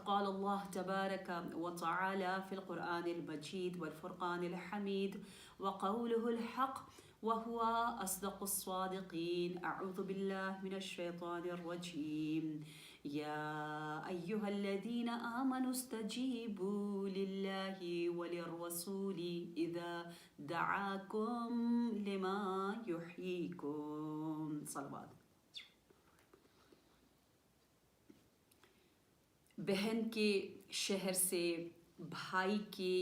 قال الله تبارك وتعالى في القرآن المجيد والفرقان الحميد وقوله الحق وهو أصدق الصادقين. أعوذ بالله من الشيطان الرجيم. يا أيها الذين آمنوا استجيبوا لله وللرسول إذا دعاكم لما يحييكم. صلوات. بہن کے شہر سے بھائی کی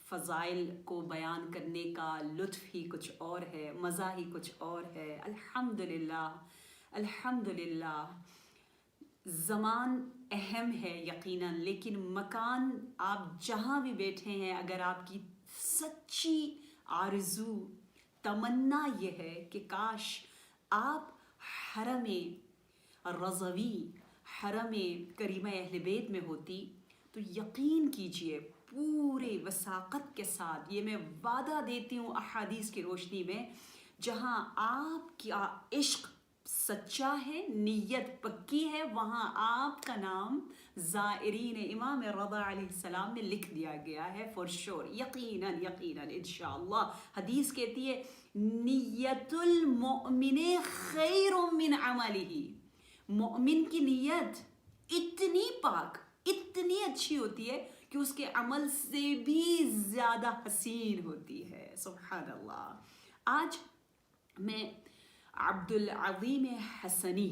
فضائل کو بیان کرنے کا لطف ہی کچھ اور ہے، مزہ ہی کچھ اور ہے. الحمدللہ الحمدللہ. زمان اہم ہے یقیناً، لیکن مکان آپ جہاں بھی بیٹھے ہیں، اگر آپ کی سچی آرزو تمنا یہ ہے کہ کاش آپ حرم رضوی، حرم کریمہ اہل بیت میں ہوتی، تو یقین کیجئے پورے وثاقت کے ساتھ یہ میں وعدہ دیتی ہوں احادیث کی روشنی میں، جہاں آپ کا عشق سچا ہے، نیت پکی ہے، وہاں آپ کا نام زائرین امام رضا علیہ السلام میں لکھ دیا گیا ہے فور شور. یقیناً یقیناً انشاءاللہ. حدیث کہتی ہے نیت المؤمن خیر من عملہ. مومن کی نیت اتنی پاک، اتنی اچھی ہوتی ہے کہ اس کے عمل سے بھی زیادہ حسین ہوتی ہے. سبحان اللہ. آج میں عبدالعظیم حسنی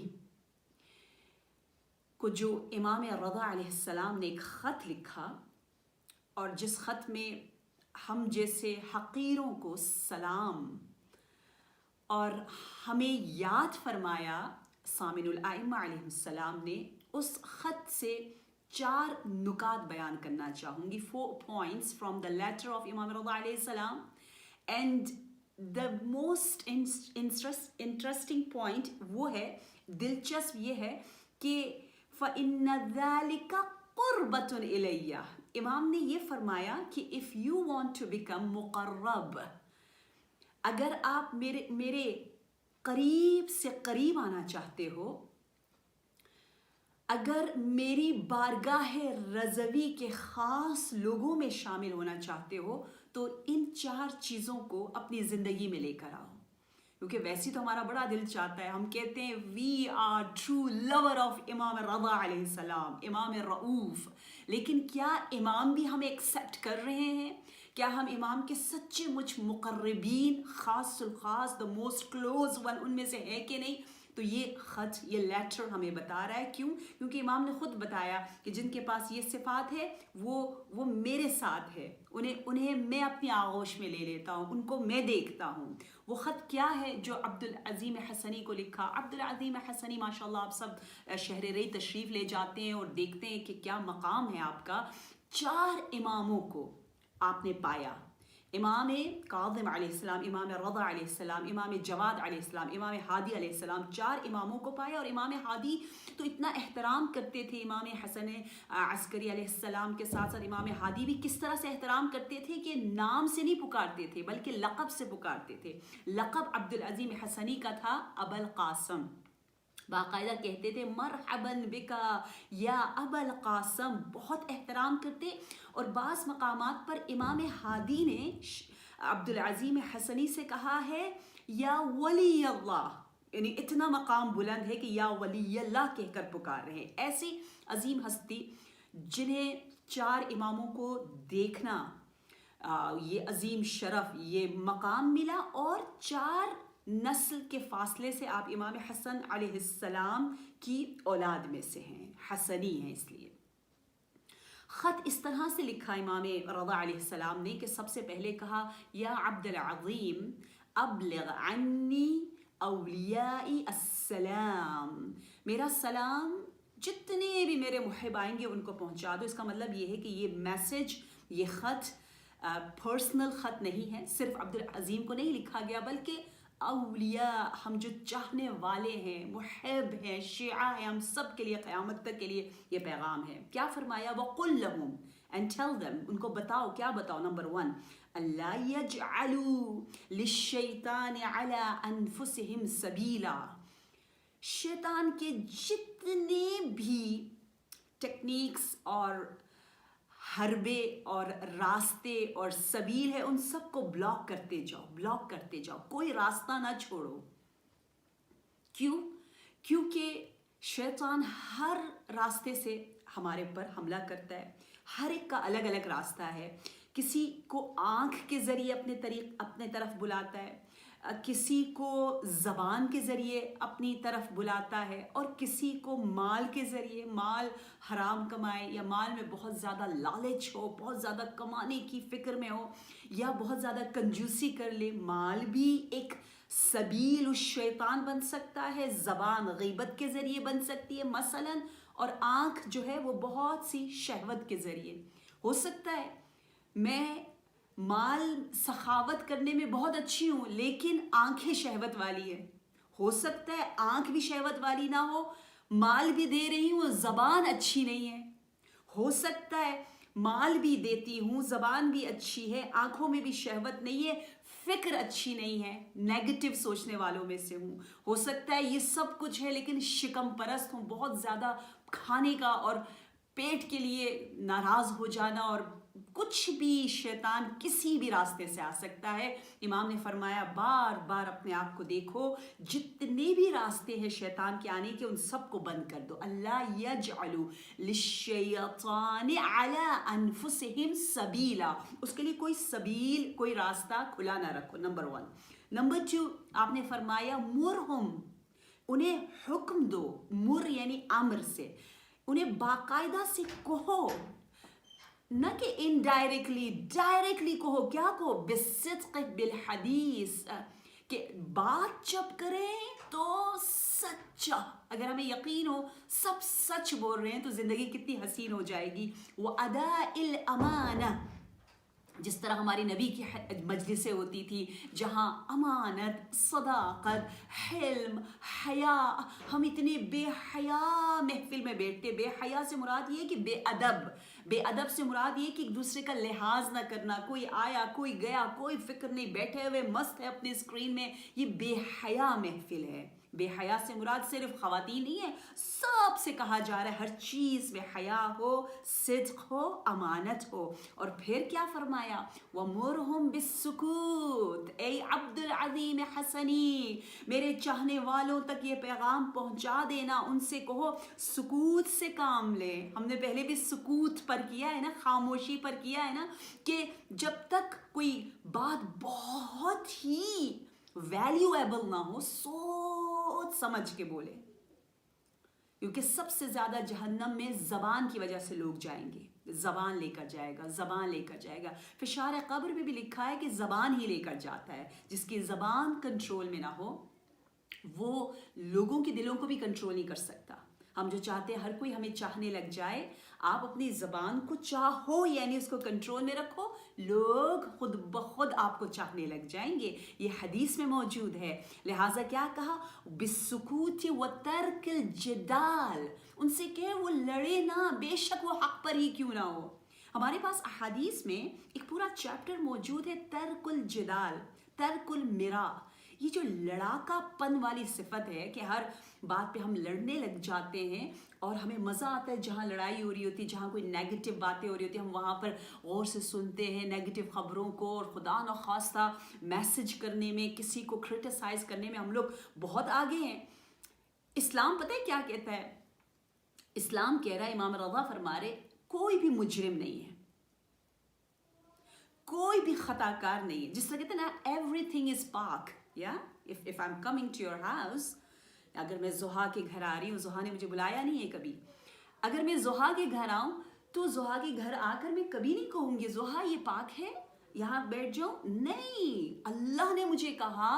کو، جو امام رضا علیہ السلام نے ایک خط لکھا، اور جس خط میں ہم جیسے حقیروں کو سلام اور ہمیں یاد فرمایا سامن الائمہ علیہ السلام نے، اس خط سے 4 نکات بیان کرنا چاہوں گی. 4 points from the letter of امام رضا علیہ السلام. and the most interesting point وہ ہے، دلچسپ یہ ہے کہ فَإِنَّ ذَلِكَ قُرْبَةٌ إِلَيَّ. امام نے یہ فرمایا کہ if you want to become مقرب، اگر آپ میرے قریب سے قریب آنا چاہتے ہو، اگر میری بارگاہ رضوی کے خاص لوگوں میں شامل ہونا چاہتے ہو، تو ان 4 چیزوں کو اپنی زندگی میں لے کر آؤ. کیونکہ ویسے تو ہمارا بڑا دل چاہتا ہے، ہم کہتے ہیں we are true lover of امام رضا علیہ السلام، امام رؤوف. لیکن کیا امام بھی ہمیں ایکسیپٹ کر رہے ہیں؟ کیا ہم امام کے سچے مجھ مقربین، خاص الخاص دا موسٹ کلوز ون ان میں سے ہے کہ نہیں؟ تو یہ خط، یہ لیٹر ہمیں بتا رہا ہے. کیوں؟ کیونکہ امام نے خود بتایا کہ جن کے پاس یہ صفات ہے وہ میرے ساتھ ہے، انہیں میں اپنی آغوش میں لے لیتا ہوں، ان کو میں دیکھتا ہوں. وہ خط کیا ہے جو عبدالعظیم حسنی کو لکھا؟ عبدالعظیم حسنی ماشاءاللہ آپ سب شہر ری تشریف لے جاتے ہیں اور دیکھتے ہیں کہ کیا مقام ہے آپ کا. 4 اماموں کو آپ نے پایا. امام کاظم علیہ السلام، امام رضا علیہ السلام، امام جواد علیہ السلام، امام ہادی علیہ السلام. 4 اماموں کو پایا. اور امام ہادی تو اتنا احترام کرتے تھے امام حسن عسکری علیہ السلام کے ساتھ ساتھ امام ہادی بھی کس طرح سے احترام کرتے تھے کہ نام سے نہیں پکارتے تھے بلکہ لقب سے پکارتے تھے. لقب عبدالعظیم حسنی کا تھا ابا القاسم. باقاعدہ کہتے تھے مرحبا بکا یا ابا القاسم. بہت احترام کرتے. اور بعض مقامات پر امام ہادی نے عبدالعظیم حسنی سے کہا ہے یا ولی اللہ، یعنی اتنا مقام بلند ہے کہ یا ولی اللہ کہہ کر پکار رہے ہیں. ایسی عظیم ہستی جنہیں 4 اماموں کو دیکھنا، یہ عظیم شرف، یہ مقام ملا. اور 4 نسل کے فاصلے سے آپ امام حسن علیہ السلام کی اولاد میں سے ہیں، حسنی ہیں. اس لیے خط اس طرح سے لکھا امام رضا علیہ السلام نے کہ سب سے پہلے کہا یا عبدالعظیم ابلغ عنی اولیائی السلام. میرا سلام جتنے بھی میرے محب آئیں گے ان کو پہنچا دو. اس کا مطلب یہ ہے کہ یہ میسج، یہ خط پرسنل خط نہیں ہے، صرف عبدالعظیم کو نہیں لکھا گیا، بلکہ اولیاء، ہم جو چاہنے والے ہیں، محب ہیں، شیعہ ہیں، ہم سب کے لیے قیامت تک کے لیے یہ پیغام ہے. کیا فرمایا؟ وَقُلْ لَهُمْ and tell them، ان کو بتاؤ. کیا بتاؤ؟ نمبر 1 اللہ يَجْعَلُوا لِلشَّيْطَانِ عَلَىٰ أَنفُسِهِمْ سَبِيلًا. شیطان کے جتنے بھی टेक्निक्स और हरबे और रास्ते और सबील है, उन सबको ब्लॉक करते जाओ, ब्लॉक करते जाओ, कोई रास्ता ना छोड़ो। क्यों? क्योंकि शैतान हर रास्ते से हमारे पर हमला करता है। हर एक का अलग अलग रास्ता है। किसी को आँख के ज़रिए अपने तरफ बुलाता है, किसी को ज़बान के ज़रिए अपनी तरफ बुलाता है, और किसी को माल के ज़रिए, माल हराम कमाए या माल में बहुत ज़्यादा लालच हो, बहुत ज़्यादा कमाने की फ़िक्र में हो, या बहुत ज़्यादा कंजूसी कर ले। माल भी एक सबील उस शैतान बन सकता है। ज़बान गीबत के ज़रिए बन सकती है मसलन, और आँख जो है वो बहुत सी शहवत के ज़रिए हो सकता है। मैं माल सखावत करने में बहुत अच्छी हूँ, लेकिन आंखें शहवत वाली है। हो सकता है आंख भी शहवत वाली ना हो, माल भी दे रही हूँ, ज़बान अच्छी नहीं है। हो सकता है माल भी देती हूँ, ज़बान भी अच्छी है, आंखों में भी शहवत नहीं है, फिक्र अच्छी नहीं है, नेगेटिव सोचने वालों में से हूँ। हो सकता है ये सब कुछ है, लेकिन शिकम परस्त हूँ, बहुत ज़्यादा खाने का और पेट के लिए नाराज़ हो जाना, और कुछ भी शैतान किसी भी रास्ते से आ सकता है। इमाम ने फरमाया बार बार अपने आप को देखो, जितने भी रास्ते हैं शैतान के आने के, उन सबको बंद कर दो। अल्लाह यजअलु लिश्शैतानि अला अनफुसिहिम सबीला, उसके लिए कोई सबील, कोई रास्ता खुला ना रखो, नंबर 1। नंबर 2, आपने फरमाया मुरहुम, उन्हें हुक्म दो, मुर यानी अम्र से, उन्हें बाकायदा से कहो, न कि इनडायरेक्टली, डायरेक्टली कहो। क्या कहो? बिस्सिद्क़ बिल हदीस, कि बात जब करें तो सच्चा। अगर हमें यकीन हो सब सच बोल रहे हैं तो ज़िंदगी कितनी हसीन हो जाएगी। वो अदाइल अमाना, जिस तरह हमारी नबी की मजलिसें होती थी, जहाँ अमानत, सदाकत, हिल्म, हया, हम इतने बेहया महफिल में बैठते। बेहया से मुराद ये कि बेअदब, बेअदब से मुराद ये कि एक दूसरे का लिहाज ना करना, कोई आया कोई गया, कोई फिक्र नहीं, बैठे हुए मस्त है अपनी स्क्रीन में, ये बेहया महफिल है। बेहया से मुराद सिर्फ ख़वातीन नहीं है, सबसे कहा जा रहा है हर चीज़ में हया हो, सिद्क़ हो, अमानत हो। और फिर क्या फरमाया? वमुरहुम बिस्सुकूत, ए अब्दुल अज़ीम हसनी, मेरे चाहने वालों तक ये पैगाम पहुंचा देना, उनसे कहो सुकूत से काम ले। हमने पहले भी सुकूत पर किया है ना, खामोशी पर किया है ना, कि जब तक कोई बात बहुत ही वैल्यूएबल ना हो, सोच समझ के बोले, क्योंकि सबसे ज़्यादा जहन्नम में ज़बान की वजह से लोग जाएंगे। ज़बान लेकर जाएगा, ज़बान लेकर जाएगा। फिशार कब्र में भी लिखा है कि ज़बान ही लेकर जाता है। जिसकी ज़बान कंट्रोल में ना हो, वो लोगों के दिलों को भी कंट्रोल नहीं कर सकता। हम जो चाहते हैं हर कोई हमें चाहने लग जाए, आप अपनी ज़बान को चाहो, यानी उसको कंट्रोल में रखो, लोग खुद ब खुद आपको चाहने लग जाएंगे। ये हदीस में मौजूद है। लिहाजा क्या कहा? बिस्सुकूत व तर्किल जिदाल, उनसे कहे वो लड़े ना, बेशक वो हक पर ही क्यों ना हो। हमारे पास अहादीस में एक पूरा चैप्टर मौजूद है, तर्कुल जिदाल, तर्कुल मिरा। ये जो लड़ाकापन वाली सिफत है कि हर बात पे हम लड़ने लग जाते हैं, और हमें मज़ा आता है जहाँ लड़ाई हो रही होती है, जहाँ कोई नेगेटिव बातें हो रही होती है, हम वहाँ पर गौर से सुनते हैं नेगेटिव ख़बरों को, और खुदा न खास्ता मैसेज करने में, किसी को क्रिटिसाइज़ करने में हम लोग बहुत आगे हैं। इस्लाम पता है क्या कहता है? इस्लाम कह रहा है, इमाम रज़ा फरमा रहे, कोई भी मुजरिम नहीं है, कोई भी खताकार नहीं है। जिस तरह कहते हैं ना, एवरीथिंग इज़ पाक। या if I am coming to your house, अगर मैं ज़ुहा के घर आ रही हूँ, ज़ुहा ने मुझे बुलाया नहीं है कभी, अगर मैं ज़ुहा के घर आऊँ तो ज़ुहा के घर आकर मैं कभी नहीं कहूँगी ज़ुहा ये पाक है, यहाँ बैठ जाओ। नहीं, अल्लाह ने मुझे कहा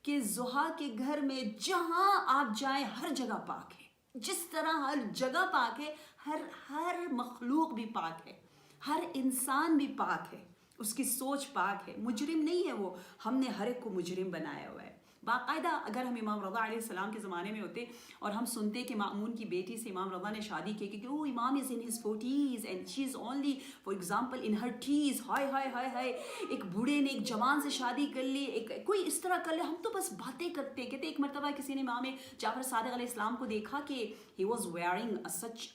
कि ज़ुहा के घर में जहाँ आप जाएं हर जगह पाक है। जिस तरह हर जगह पाक है, हर मखलूक भी पाक है, हर इंसान भी पाक है, उसकी सोच पाक है, मुजरिम नहीं है वो। हमने हर एक को मुजरिम बनाया हुआ है। باقاعدہ اگر ہم امام رضا علیہ السلام کے زمانے میں ہوتے اور ہم سنتے کہ مأمون کی بیٹی سے امام رضا نے شادی کی کہ وہ امام is in his 40s and she is only for example in her teens, ہائے ہائے ہائے ہائے، ایک بوڑھے نے ایک جوان سے شادی کر لی، ایک کوئی اس طرح کر لے، ہم تو بس باتیں کرتے ہیں. کہتے ایک مرتبہ کسی نے امام جعفر صادق علیہ السلام کو دیکھا کہ he was wearing such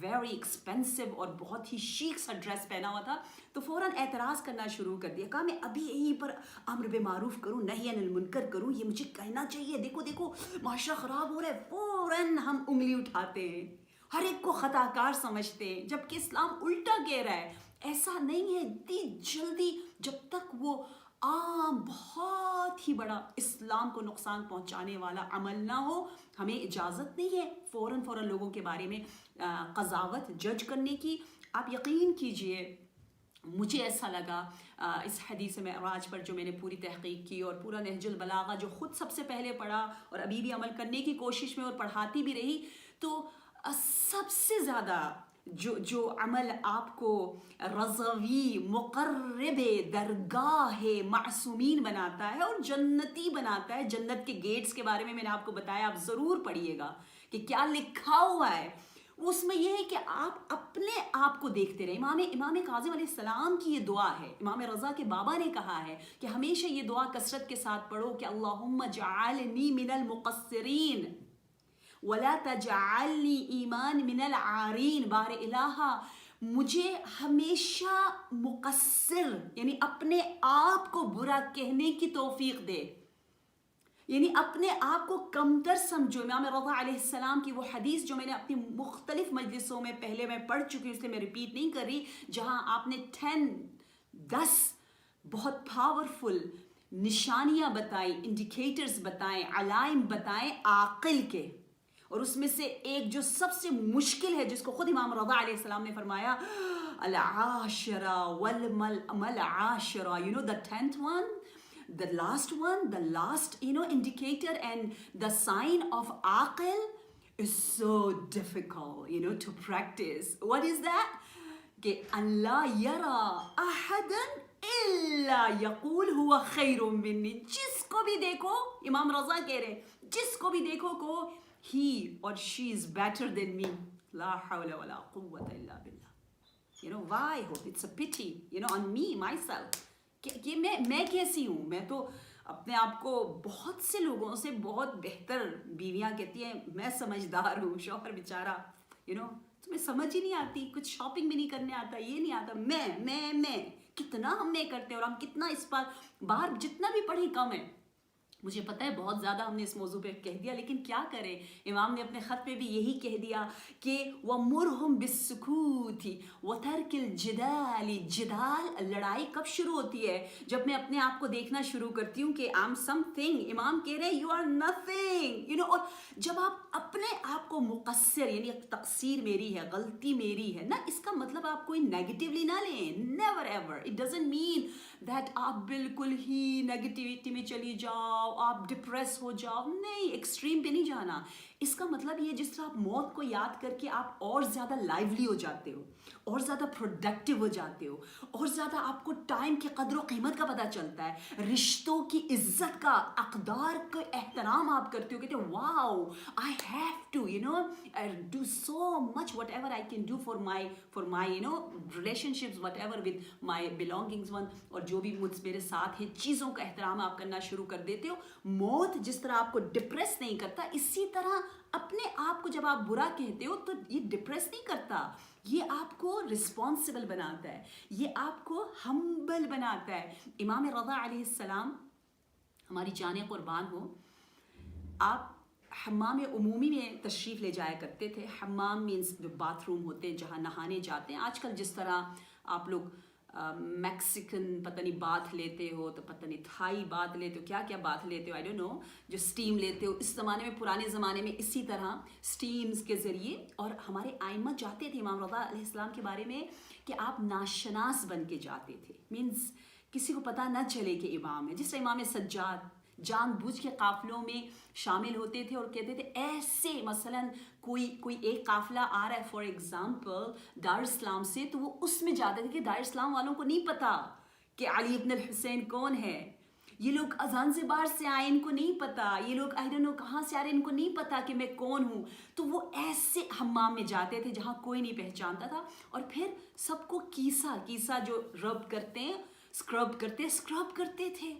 very expensive اور بہت ہی شیک سا ڈریس پہنا ہوا تھا، تو فوراً اعتراض کرنا شروع کر دیا. کہا میں ابھی یہیں پر امر بالمعروف کروں، نہی عن المنکر کروں، یہ مجھے کہنا چاہیے، دیکھو دیکھو معاشرہ خراب ہو رہا ہے. فوراً ہم انگلی اٹھاتے ہیں، ہر ایک کو خطا کار سمجھتے ہیں، جبکہ اسلام الٹا کہہ رہا ہے ایسا نہیں ہے. اتنی جلدی جب تک وہ عام بہت ہی بڑا اسلام کو نقصان پہنچانے والا عمل نہ ہو، ہمیں اجازت نہیں ہے فوراً لوگوں کے بارے میں قضاوت جج کرنے کی. آپ یقین کیجئے مجھے ایسا لگا اس حدیث معراج پر جو میں نے پوری تحقیق کی اور پورا نہج البلاغہ جو خود سب سے پہلے پڑھا اور ابھی بھی عمل کرنے کی کوشش میں اور پڑھاتی بھی رہی، تو سب سے زیادہ جو عمل آپ کو رضوی مقرب درگاہ معصومین بناتا ہے اور جنتی بناتا ہے. جنت کے گیٹس کے بارے میں نے آپ کو بتایا، آپ ضرور پڑھیے گا کہ کیا لکھا ہوا ہے. اس میں یہ ہے کہ آپ اپنے آپ کو دیکھتے رہیں. امام کاظم علیہ السلام کی یہ دعا ہے، امام رضا کے بابا نے کہا ہے کہ ہمیشہ یہ دعا کثرت کے ساتھ پڑھو کہ اللہم اجعلنی من المقصرین ولا تجعلنی ایمان من العارین. بار الہا مجھے ہمیشہ مقصر یعنی اپنے آپ کو برا کہنے کی توفیق دے، یعنی اپنے آپ کو کمتر سمجھو. امام رضا علیہ السلام کی وہ حدیث جو میں نے اپنی مختلف مجلسوں میں پہلے میں پڑھ چکی ہوں، اس لیے میں ریپیٹ نہیں کر رہی، جہاں آپ نے 10 بہت پاورفل نشانیاں بتائی، انڈیکیٹرز بتائیں، علائم بتائیں عاقل کے. اور اس میں سے ایک جو سب سے مشکل ہے جس کو خود امام رضا علیہ السلام نے فرمایا العاشرہ والمل عاشرہ، you know the 10th one, the last indicator and the sign of aqil is so difficult to practice. What is that? کہ اللہ یرا احدا الا یقول هو خیر منی. جس کو بھی دیکھو، امام رضا کہہ رہے جس کو بھی دیکھو کو he or she is better than me. لا حول ولا قوة الا باللہ. Why? It's a pity on me, myself. کہ میں کیسی ہوں. میں تو اپنے آپ کو بہت سے لوگوں سے بہت بہتر، بیویاں کہتی ہیں میں سمجھدار ہوں، شوہر بیچارہ تمہیں سمجھ ہی نہیں آتی، کچھ شاپنگ بھی نہیں کرنے آتا، یہ نہیں آتا. میں کتنا ہم میں کرتے ہیں اور ہم کتنا اس پر باہر جتنا بھی پڑھی کم ہے. مجھے پتہ ہے بہت زیادہ ہم نے اس موضوع پہ کہہ دیا، لیکن کیا کریں، امام نے اپنے خط پہ بھی یہی کہہ دیا کہ وَمُرْهُمْ بِالسُّكُوتِ وَتَرْكِ الْجِدَالِ. جدال لڑائی کب شروع ہوتی ہے؟ جب میں اپنے آپ کو دیکھنا شروع کرتی ہوں کہ I'm something. امام کہہ رہے ہیں you are nothing. اور جب آپ اپنے آپ کو مقصر یعنی تقصیر میری ہے، غلطی میری ہے نا، اس کا مطلب آپ کوئی نیگیٹیولی نہ لیں. never ever. it doesn't mean that آپ بالکل ہی نیگیٹیوٹی میں چلی جاؤ، آپ ڈپریس ہو جاؤ. نہیں، ایکسٹریم پہ نہیں جانا. اس کا مطلب یہ جس طرح آپ موت کو یاد کر کے آپ اور زیادہ لائیولی ہو جاتے ہو، اور زیادہ پروڈکٹیو ہو جاتے ہو، اور زیادہ آپ کو ٹائم کی قدر و قیمت کا پتہ چلتا ہے، رشتوں کی عزت کا، اقدار کا احترام آپ کرتے ہو، کہتے ہو واو I have to do so much whatever I can do for my relationships whatever with my belongings one. اور جو بھی میرے ساتھ ہیں چیزوں کا احترام آپ کرنا شروع کر دیتے ہو. موت جس طرح آپ کو ڈپریس نہیں کرتا، اسی طرح اپنے آپ کو جب آپ برا کہتے ہو تو یہ ڈپریس نہیں کرتا، یہ آپ کو رسپانسبل بناتا ہے، یہ آپ کو ہمبل بناتا ہے. امام رضا علیہ السلام ہماری جانیں قربان ہو، آپ حمام عمومی میں تشریف لے جایا کرتے تھے. حمام مینس جو باتھ روم ہوتے ہیں جہاں نہانے جاتے ہیں. آج کل جس طرح آپ لوگ میکسیکن پتہ نہیں باتھ لیتے ہو، تو پتہ نہیں تھائی باتھ لیتے ہو، کیا باتھ لیتے ہو آئی ڈونٹ نو، جو اسٹیم لیتے ہو. اس زمانے میں، پرانے زمانے میں اسی طرح اسٹیمز کے ذریعے. اور ہمارے آئمہ جاتے تھے امام رضا علیہ السلام کے بارے میں کہ آپ ناشناس بن کے جاتے تھے، مینس کسی کو پتہ نہ چلے کہ امام ہے. جس طرح امام سجاد جان بوجھ کے قافلوں میں شامل ہوتے تھے اور کہتے تھے ایسے، مثلا کوئی ایک قافلہ آ رہا ہے فار ایگزامپل دار اسلام سے، تو وہ اس میں جاتے تھے کہ دار اسلام والوں کو نہیں پتہ کہ علی ابن الحسین کون ہے، ये लोग ज़ांज़िबार से आए, इनको नहीं पता, ये लोग आई डोंट नो कहाँ से आ रहे, इनको नहीं पता कि मैं कौन हूँ। तो वो ऐसे हम्माम में जाते थे जहाँ कोई नहीं पहचानता था, और फिर सबको कीसा जो रब करते हैं, स्क्रब करते थे।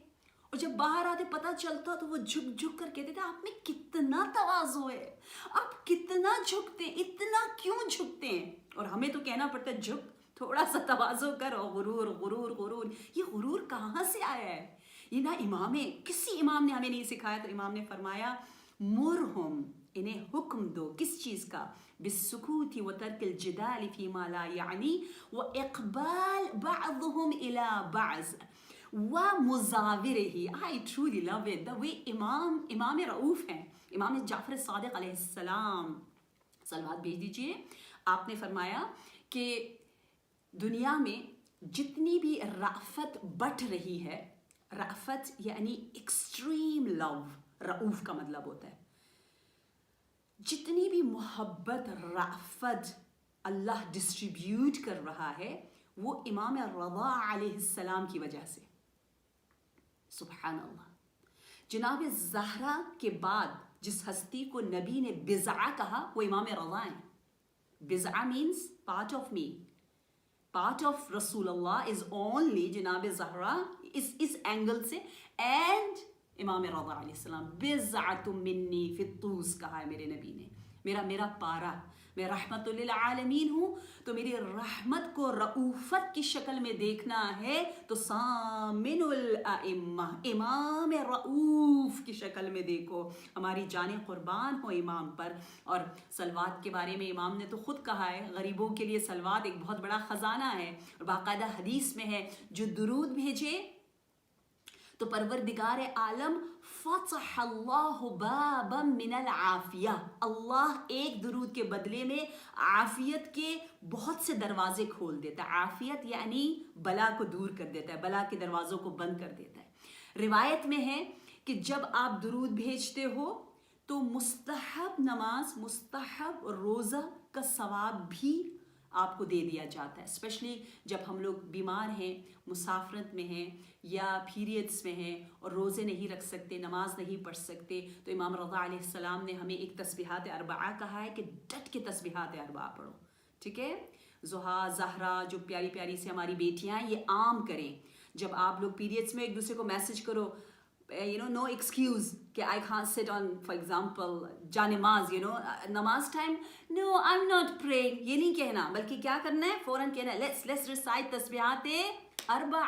और जब बाहर आते पता चलता तो वो झुक झुक कर कहते थे, आप में कितना तवाज़ो है, आप कितना झुकते हैं, इतना क्यों झुकते हैं। और हमें तो कहना पड़ता है झुक, थोड़ा सा तवाज़ो करो, गुरूर गुरूर गुरूर। ये गुरूर कहाँ से आया है? ये ना किसी इमाम ने हमें नहीं सिखाया। तो इमाम ने फरमाया, मुरहुम, इन्हें हुक्म दो, किस चीज़ का? बिस्सुकूती व तर्किल जिदाल फीमा ला यानी व इक़बाल बअदहुम इला बअज़ व मुज़ाविरही। I truly love it the way इमाम रऊफ़ हैं, इमाम जाफ़र सादिक़ अलैहिस्सलाम, सलवात भेज दीजिए। आपने फरमाया कि दुनिया में जितनी भी राफ़त बढ़ रही है, राफ़त यानी एक्सट्रीम लव, रऊफ़ का मतलब होता है, जितनी भी मोहब्बत राफ़त अल्लाह डिस्ट्रीब्यूट कर रहा है वो इमाम रज़ा अलैहिस्सलाम की वजह से। सुभान अल्लाह। जनाब ज़हरा के बाद जिस हस्ती को नबी ने बिज़ा कहा वो इमाम रज़ा हैं। बिज़ा means part of me, part of रसूलुल्लाह इज ओनली जनाब ज़हरा, इस एंगल से। एंड इमाम रज़ा अलैहिस्सलाम बिज़अतुम मिन्नी फित्तूस कहा है मेरे नबी ने, मेरा पारा, मैं रहमतुल लिल आलमीन हूँ, तो मेरी रहमत को रऊफ़त की शक्ल में देखना है तो सामिनुल अइम्मा, इमाम रऊफ़ की शक्ल में देखो। हमारी जानें कुर्बान हो इमाम पर। और सलवात के बारे में इमाम ने तो ख़ुद कहा है, गरीबों के लिए सलवात एक बहुत बड़ा ख़जाना है। और बाकायदा हदीस में है, जो दुरूद भेजे तो परवरदिगार आलम फ़तहल्लाहु बाबम मिनल आफ़िया, अल्लाह एक दुरूद के बदले में आफ़ियत के बहुत से दरवाजे खोल देता है। आफ़ियत यानी बला को दूर कर देता है, बला के दरवाज़ों को बंद कर देता है। रिवायत में है कि जब आप दुरूद भेजते हो तो मुस्तहब नमाज, मुस्तहब रोज़ा का सवाब भी आपको दे दिया जाता है। स्पेशली जब हम लोग बीमार हैं, मुसाफरत में हैं या पीरियड्स में हैं और रोज़े नहीं रख सकते, नमाज नहीं पढ़ सकते, तो इमाम रज़ा अलैहिस्सलाम ने हमें एक तस्बीहात अरबा कहा है कि डट के तस्बीहात अरबा पढ़ो। ठीक है, ज़ुहा, ज़हरा जो प्यारी प्यारी से हमारी बेटियाँ हैं, ये आम करें। जब आप लोग पीरियड्स में एक दूसरे को मैसेज करो, no excuse कि I can't sit on, for example, जानमाज, नमाज time, no I'm not praying, ये नहीं कहना, बल्कि क्या करना है, फ़ौरन कहना है let's recite तस्बीहात अरबा,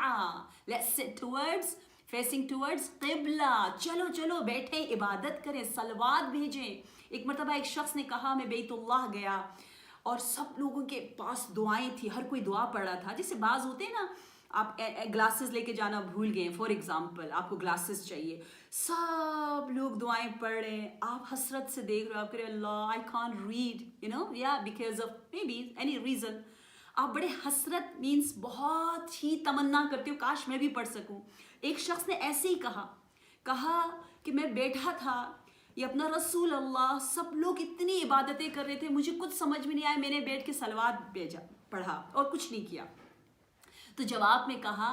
let's sit towards, facing towards क़िबला, चलो बैठे इबादत करें, सलवात भेजें। एक मरतबा एक शख्स ने कहा, मैं बैतुल्लाह गया और सब लोगों के पास दुआएं थी, हर कोई दुआ पढ़ रहा था। जैसे बाज़ होते हैं ना, आप ग्लासेस लेके जाना भूल गए, फॉर एग्जांपल आपको ग्लासेस चाहिए, सब लोग दुआएं पढ़ रहे हैं, आप हसरत से देख रहे हो, आप कह रहे हो अल्लाह आई कांट रीड, या because of may be any reason, आप बड़े हसरत मीन्स बहुत ही तमन्ना करते हो काश मैं भी पढ़ सकूं। एक शख्स ने ऐसे ही कहा कि मैं बैठा था, ये अपना रसूल अल्लाह, सब लोग इतनी इबादतें कर रहे थे, मुझे कुछ समझ में नहीं आया, मैंने बैठ के सलवात पढ़ा और कुछ नहीं किया। तो जवाब में कहा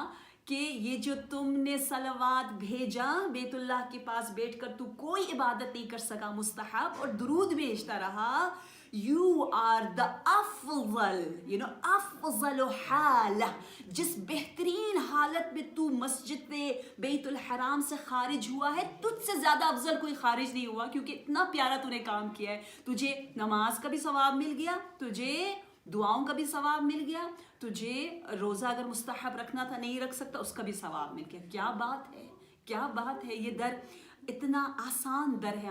कि ये जो तुमने सलवात भेजा, बैतुल्लाह के पास बैठकर तू कोई इबादत नहीं कर सका मुस्तहब और दुरूद भेजता रहा, यू आर द अफज़ल, अफज़ल हाल, जिस बेहतरीन हालत में तू मस्जिद बैतुल हराम से खारिज हुआ है, तुझसे ज़्यादा अफजल कोई खारिज नहीं हुआ, क्योंकि इतना प्यारा तूने काम किया है। तुझे नमाज का भी सवाब मिल गया, तुझे दुआओं का भी सवाब मिल गया, तुझे रोज़ा अगर मुस्तहब रखना था नहीं रख सकता उसका भी सवाब मिल गया। क्या बात है, क्या बात है। ये दर इतना आसान दर है,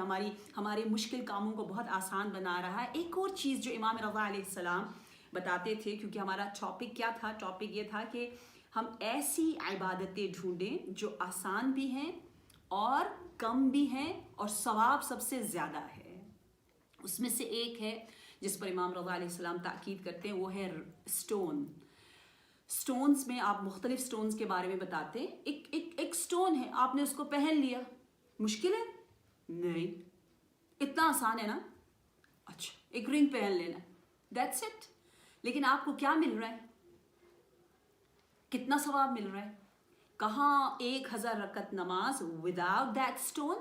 हमारे मुश्किल कामों को बहुत आसान बना रहा है। एक और चीज़ जो इमाम रज़ा अलैहिस्सलाम बताते थे, क्योंकि हमारा टॉपिक क्या था, टॉपिक ये था कि हम ऐसी इबादतें ढूंढें जो आसान भी हैं और कम भी हैं और सवाब सबसे ज़्यादा है। उसमें से एक है जिस पर इमाम रज़ा अलैहिस्सलाम ताकीद करते हैं, वो है स्टोन्स में आप मुख्तलिफ स्टोन्स के बारे में बताते हैं। एक स्टोन है, आपने उसको पहन लिया, मुश्किल है? नहीं, इतना आसान है ना। अच्छा, एक रिंग पहन लेना, दैट्स इट। लेकिन आपको क्या मिल रहा है, कितना सवाब मिल रहा है? कहाँ 1000 रकत नमाज विदाउट दैट स्टोन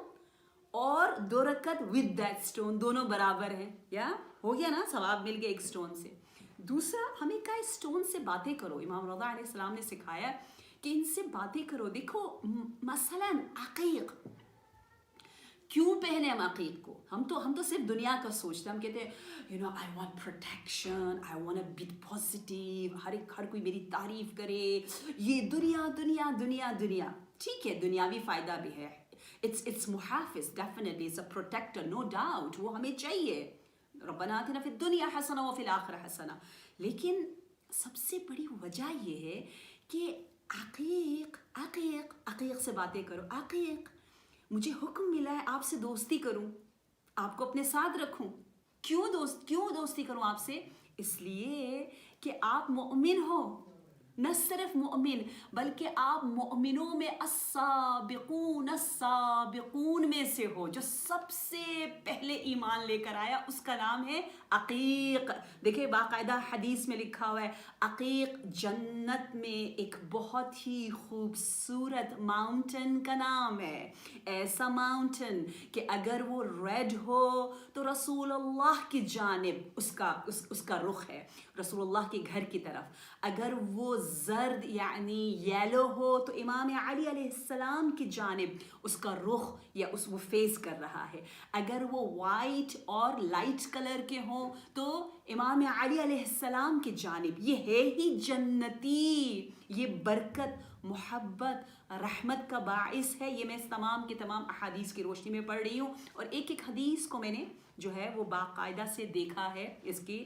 और 2 रकत विद दैट स्टोन, दोनों बराबर हैं। या हो गया ना, सवाब मिल गया एक स्टोन से। दूसरा, हमें क्या स्टोन से बातें करो। इमाम रज़ा अलैहिस्सलाम ने सिखाया कि इनसे बातें करो। देखो मसलन अकीक, क्यों पहने हम अकीक को? हम तो सिर्फ दुनिया का सोचते हैं। हम कहते हैं I want protection, I want to be positive, हर कोई मेरी तारीफ करे, ये दुनिया दुनिया दुनिया दुनिया। ठीक है, दुनियावी फ़ायदा भी है, इट्स मुहाफिज, definitely it's a protector, no doubt, वो हमें चाहिए। रब्बना आतिना फिद दुनिया हसना व फिल आखिरह हसना। लेकिन सबसे बड़ी वजह ये है कि अकीक अकीक अकीक से बातें करो। अकीक, मुझे हुक्म मिला है आपसे दोस्ती करूं, आपको अपने साथ रखूं। क्यों दोस्ती करूं आपसे? इसलिए कि आप मोमिन हो, न सिर्फ मोमिन बल्कि आप मोमिनों में अस्साबिकून में से हो। जो सबसे पहले ईमान लेकर आया उसका नाम है अकीक। देखिए बाकायदा हदीस में लिखा हुआ है, अकीक जन्नत में एक बहुत ही खूबसूरत माउंटेन का नाम है। ऐसा माउंटेन कि अगर वो रेड हो तो रसूलुल्लाह की जानिब उसका रुख है, रसूलुल्लाह के घर की तरफ। अगर वो जर्द यानी येलो हो तो इमाम अली अलैहिस्सलाम की जानिब उसका रुख या वो फेस कर रहा है। अगर वो वाइट और लाइट कलर के हों तो इमाम अली अलैहिस्सलाम की जानिब। ये है ही जन्नती, ये बरकत, मोहब्बत, रहमत का बाइस है। ये मैं इस तमाम के तमाम अहादीस की रोशनी में पढ़ रही हूँ और एक एक हदीस को मैंने जो है वो बाकायदा से देखा है, इसकी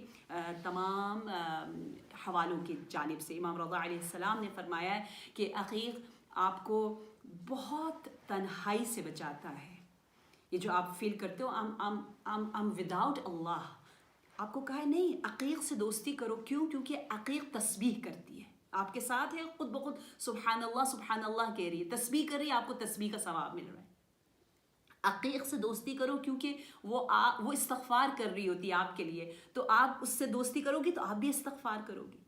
तमाम हवालों की जानिब से। इमाम रज़ा अलैहिस्सलाम ने फरमाया है कि अकीक आपको बहुत तन्हाई से बचाता है। ये जो आप फील करते हो I'm विदाउट अल्लाह, आपको कहा है नहीं, अकीक से दोस्ती करो। क्यों? क्योंकि अकीक तस्बीह करती है, आपके साथ है, खुद ब खुद सुभान अल्लाह कह रही है, तस्बीह कर रही है, आपको तस्बीह का सवाब मिल रहा है। अकीक से दोस्ती करो क्योंकि वो इस्तग़फ़ार कर रही होती है आपके लिए, तो आप उससे दोस्ती करोगी तो आप भी इस्तग़फ़ार करोगी।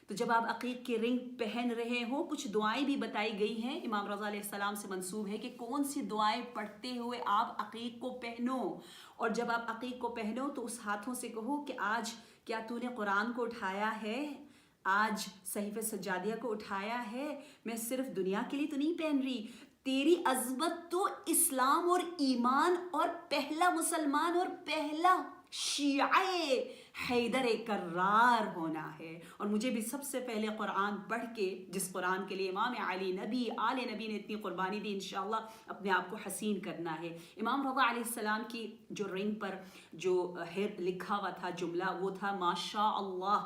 तो जब आप अकीक के रिंग पहन रहे हो, कुछ दुआएं भी बताई गई हैं, इमाम रज़ा अलैहिस्सलाम से मंसूब है कि कौन सी दुआएं पढ़ते हुए आप अकीक को पहनो। और जब आप अकीक को पहनो तो उस हाथों से कहो कि आज क्या तूने कुरान को उठाया है, आज सहीफ़े सज्जादिया को उठाया है, मैं सिर्फ दुनिया के लिए तो नहीं पहन रही, तेरी अज़मत तो इस्लाम और ईमान और पहला मुसलमान और पहला शियाए हैदर कर्रार होना है। और मुझे भी सबसे पहले कुरान पढ़ के, जिस कुरान के लिए इमाम अली नबी आले नबी ने इतनी कुर्बानी दी, इंशाअल्लाह अपने आप को हसीन करना है। इमाम रज़ा अलैहिस्सलाम की जो रिंग पर जो लिखा हुआ था जुमला, वो था माशा अल्लाह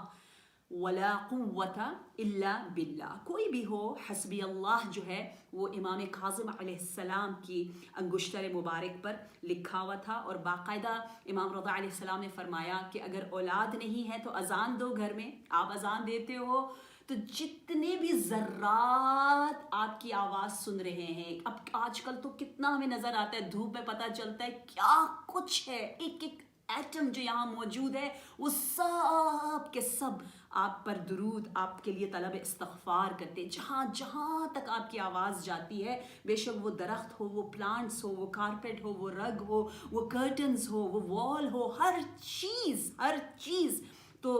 वला कुव्वता इल्ला बिल्लाह। कोई भी हो, हस्बी अल्लाह जो है वो इमाम काज़िम अलैहिस्सलाम की अंगुश्तर मुबारक पर लिखा हुआ था। और बाकायदा इमाम रज़ा अलैहिस्सलाम ने फरमाया कि अगर औलाद नहीं है तो अज़ान दो। घर में आप अज़ान देते हो तो जितने भी ज़र्रात आपकी आवाज़ सुन रहे हैं, अब आजकल तो कितना हमें नज़र आता है, धूप में पता चलता है क्या कुछ है, एक एक एटम जो यहाँ मौजूद है वो सब के सब आप पर दुरूद, आपके लिए तलब इस्तग़फ़ार करते। जहाँ जहाँ तक आपकी आवाज़ जाती है, बेशक वो दरख्त हो, वो प्लांट्स हो, वो कारपेट हो, वो रग हो, वो कर्टन्स हो, वो वॉल हो, हर चीज़। तो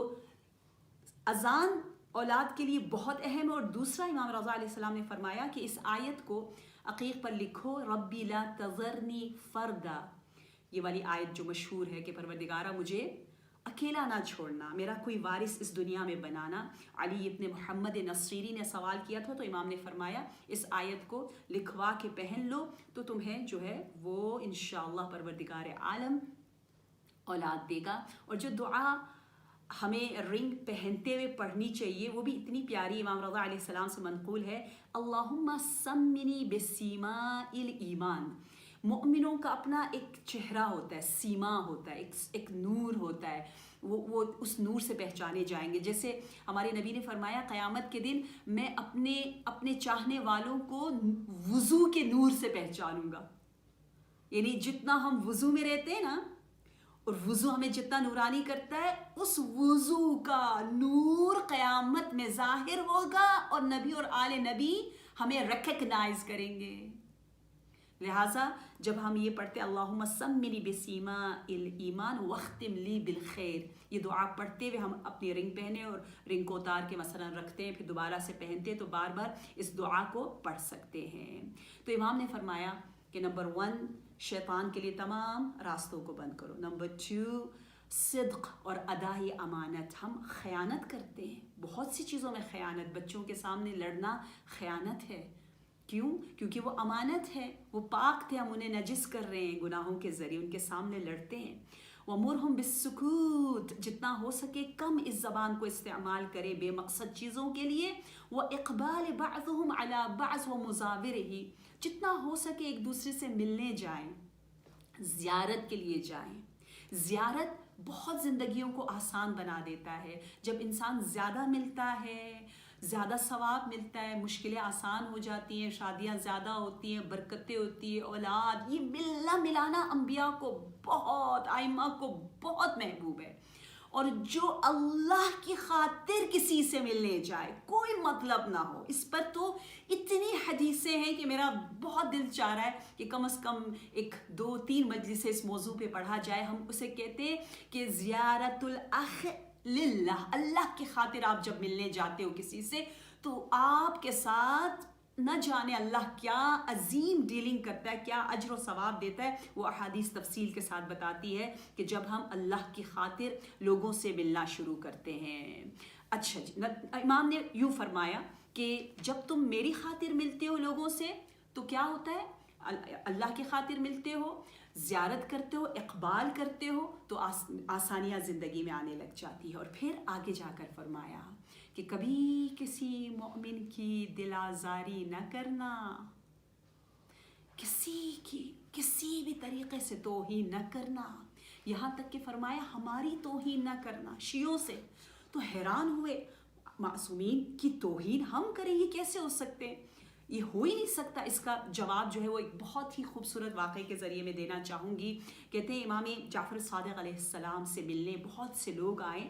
अज़ान औलाद के लिए बहुत अहम है। और दूसरा, इमाम रज़ा अलैहिस्सलाम ने फरमाया कि इस आयत को अक़ीक़ पर लिखो, रब्बी ला तज़रनी फ़र्दा। ये वाली आयत जो मशहूर है कि परवरदिगारा मुझे अकेला ना छोड़ना, मेरा कोई वारिस इस दुनिया में बनाना। अली इब्न मोहम्मद नसीरी ने सवाल किया था तो इमाम ने फरमाया इस आयत को लिखवा के पहन लो तो तुम्हें जो है वो इंशाअल्लाह परवरदिगार आलम औलाद देगा। और जो दुआ हमें रिंग पहनते हुए पढ़नी चाहिए वो भी इतनी प्यारी, इमाम रज़ा अलैहिस्सलाम से मनक़ूल है, अल्लाहुम्मा सम्मिनी बिस्सीमाइल ईमान। मोमिनों का अपना एक चेहरा होता है, सीमा होता है, एक नूर होता है, वो उस नूर से पहचाने जाएंगे। जैसे हमारे नबी ने फरमाया क़यामत के दिन मैं अपने चाहने वालों को वुज़ू के नूर से पहचानूंगा। यानी जितना हम वुज़ू में रहते हैं ना, और वुज़ू हमें जितना नूरानी करता है, उस वुज़ू का नूर क़यामत में ज़ाहिर होगा और नबी और आले नबी हमें रिकग्नाइज करेंगे। लिहाजा जब हम ये पढ़ते अल्लाहुम्मा सम्मिनी बिसीमा इल ईमान वख्तिम ली बिल खैर, ये दुआ पढ़ते हुए हम अपनी रिंग पहने और रिंग को उतार के मसलन रखते हैं, फिर दोबारा से पहनते हैं, तो बार बार इस दुआ को पढ़ सकते हैं। तो इमाम ने फरमाया कि नंबर 1 शैतान के लिए तमाम रास्तों को बंद करो। नंबर 2 सिद्क और अदाई अमानत। हम ख़यानत करते हैं, बहुत सी चीज़ों में ख़यानत, बच्चों के सामने लड़ना ख़यानत है। क्यों? क्योंकि वो अमानत है, वो पाक थे, हम उन्हें नजिस कर रहे हैं गुनाहों के ज़रिए, उनके सामने लड़ते हैं। वमुरहुम बिस्सुकूत, जितना हो सके कम इस ज़बान को इस्तेमाल करे बेमकसद चीज़ों के लिए। व इक़बाल बअज़ुहुम अला बअज़ व मुज़ाविरही, जितना हो सके एक दूसरे से मिलने जाएं, ज़ियारत के लिए जाएं। ज़ियारत बहुत ज़िंदगियों को आसान बना देता है। जब इंसान ज़्यादा मिलता है, ज़्यादा सवाब मिलता है, मुश्किलें आसान हो जाती हैं, शादियाँ ज़्यादा होती हैं, बरकतें होती हैं, औलाद, ये मिलना मिलाना अम्बिया को बहुत, आइमा को बहुत महबूब है। और जो अल्लाह की खातिर किसी से मिलने जाए, कोई मतलब ना हो, इस पर तो इतनी हदीसें हैं कि मेरा बहुत दिल चाह रहा है कि कम से कम 1-2-3 मजलिसें इस मौजू पे पढ़ा जाए। हम उसे कहते हैं कि ज़ियारतुल अख़ लिल्लाह, अल्लाह की खातिर आप जब मिलने जाते हो किसी से, तो आपके साथ न जाने अल्लाह क्या अजीम डीलिंग करता है, क्या अज्र व सवाब देता है। वो अहादीस तफसील के साथ बताती है कि जब हम अल्लाह की खातिर लोगों से मिलना शुरू करते हैं। अच्छा जी, इमाम ने यूँ फरमाया कि जब तुम मेरी खातिर मिलते हो लोगों से तो क्या होता है, अल्लाह की खातिर मिलते हो, ज़ियारत करते हो, इक़बाल करते हो, तो आसानियाँ ज़िंदगी में आने लग जाती है। और फिर आगे जाकर फरमाया कि कभी किसी मोमिन की दिल आज़ारी न करना, किसी भी तरीक़े से तौहीन न करना। यहाँ तक कि फरमाया हमारी तौहीन न करना। शियों से तो हैरान हुए, मासूमीन की तौहीन हम करें, ये कैसे हो सकते हैं, ये हो ही नहीं सकता। इसका जवाब जो है वो एक बहुत ही खूबसूरत वाक़े के ज़रिए में देना चाहूँगी। कहते हैं इमाम जाफ़र सादिक़ अलैहिस्सलाम से मिलने बहुत से लोग आए।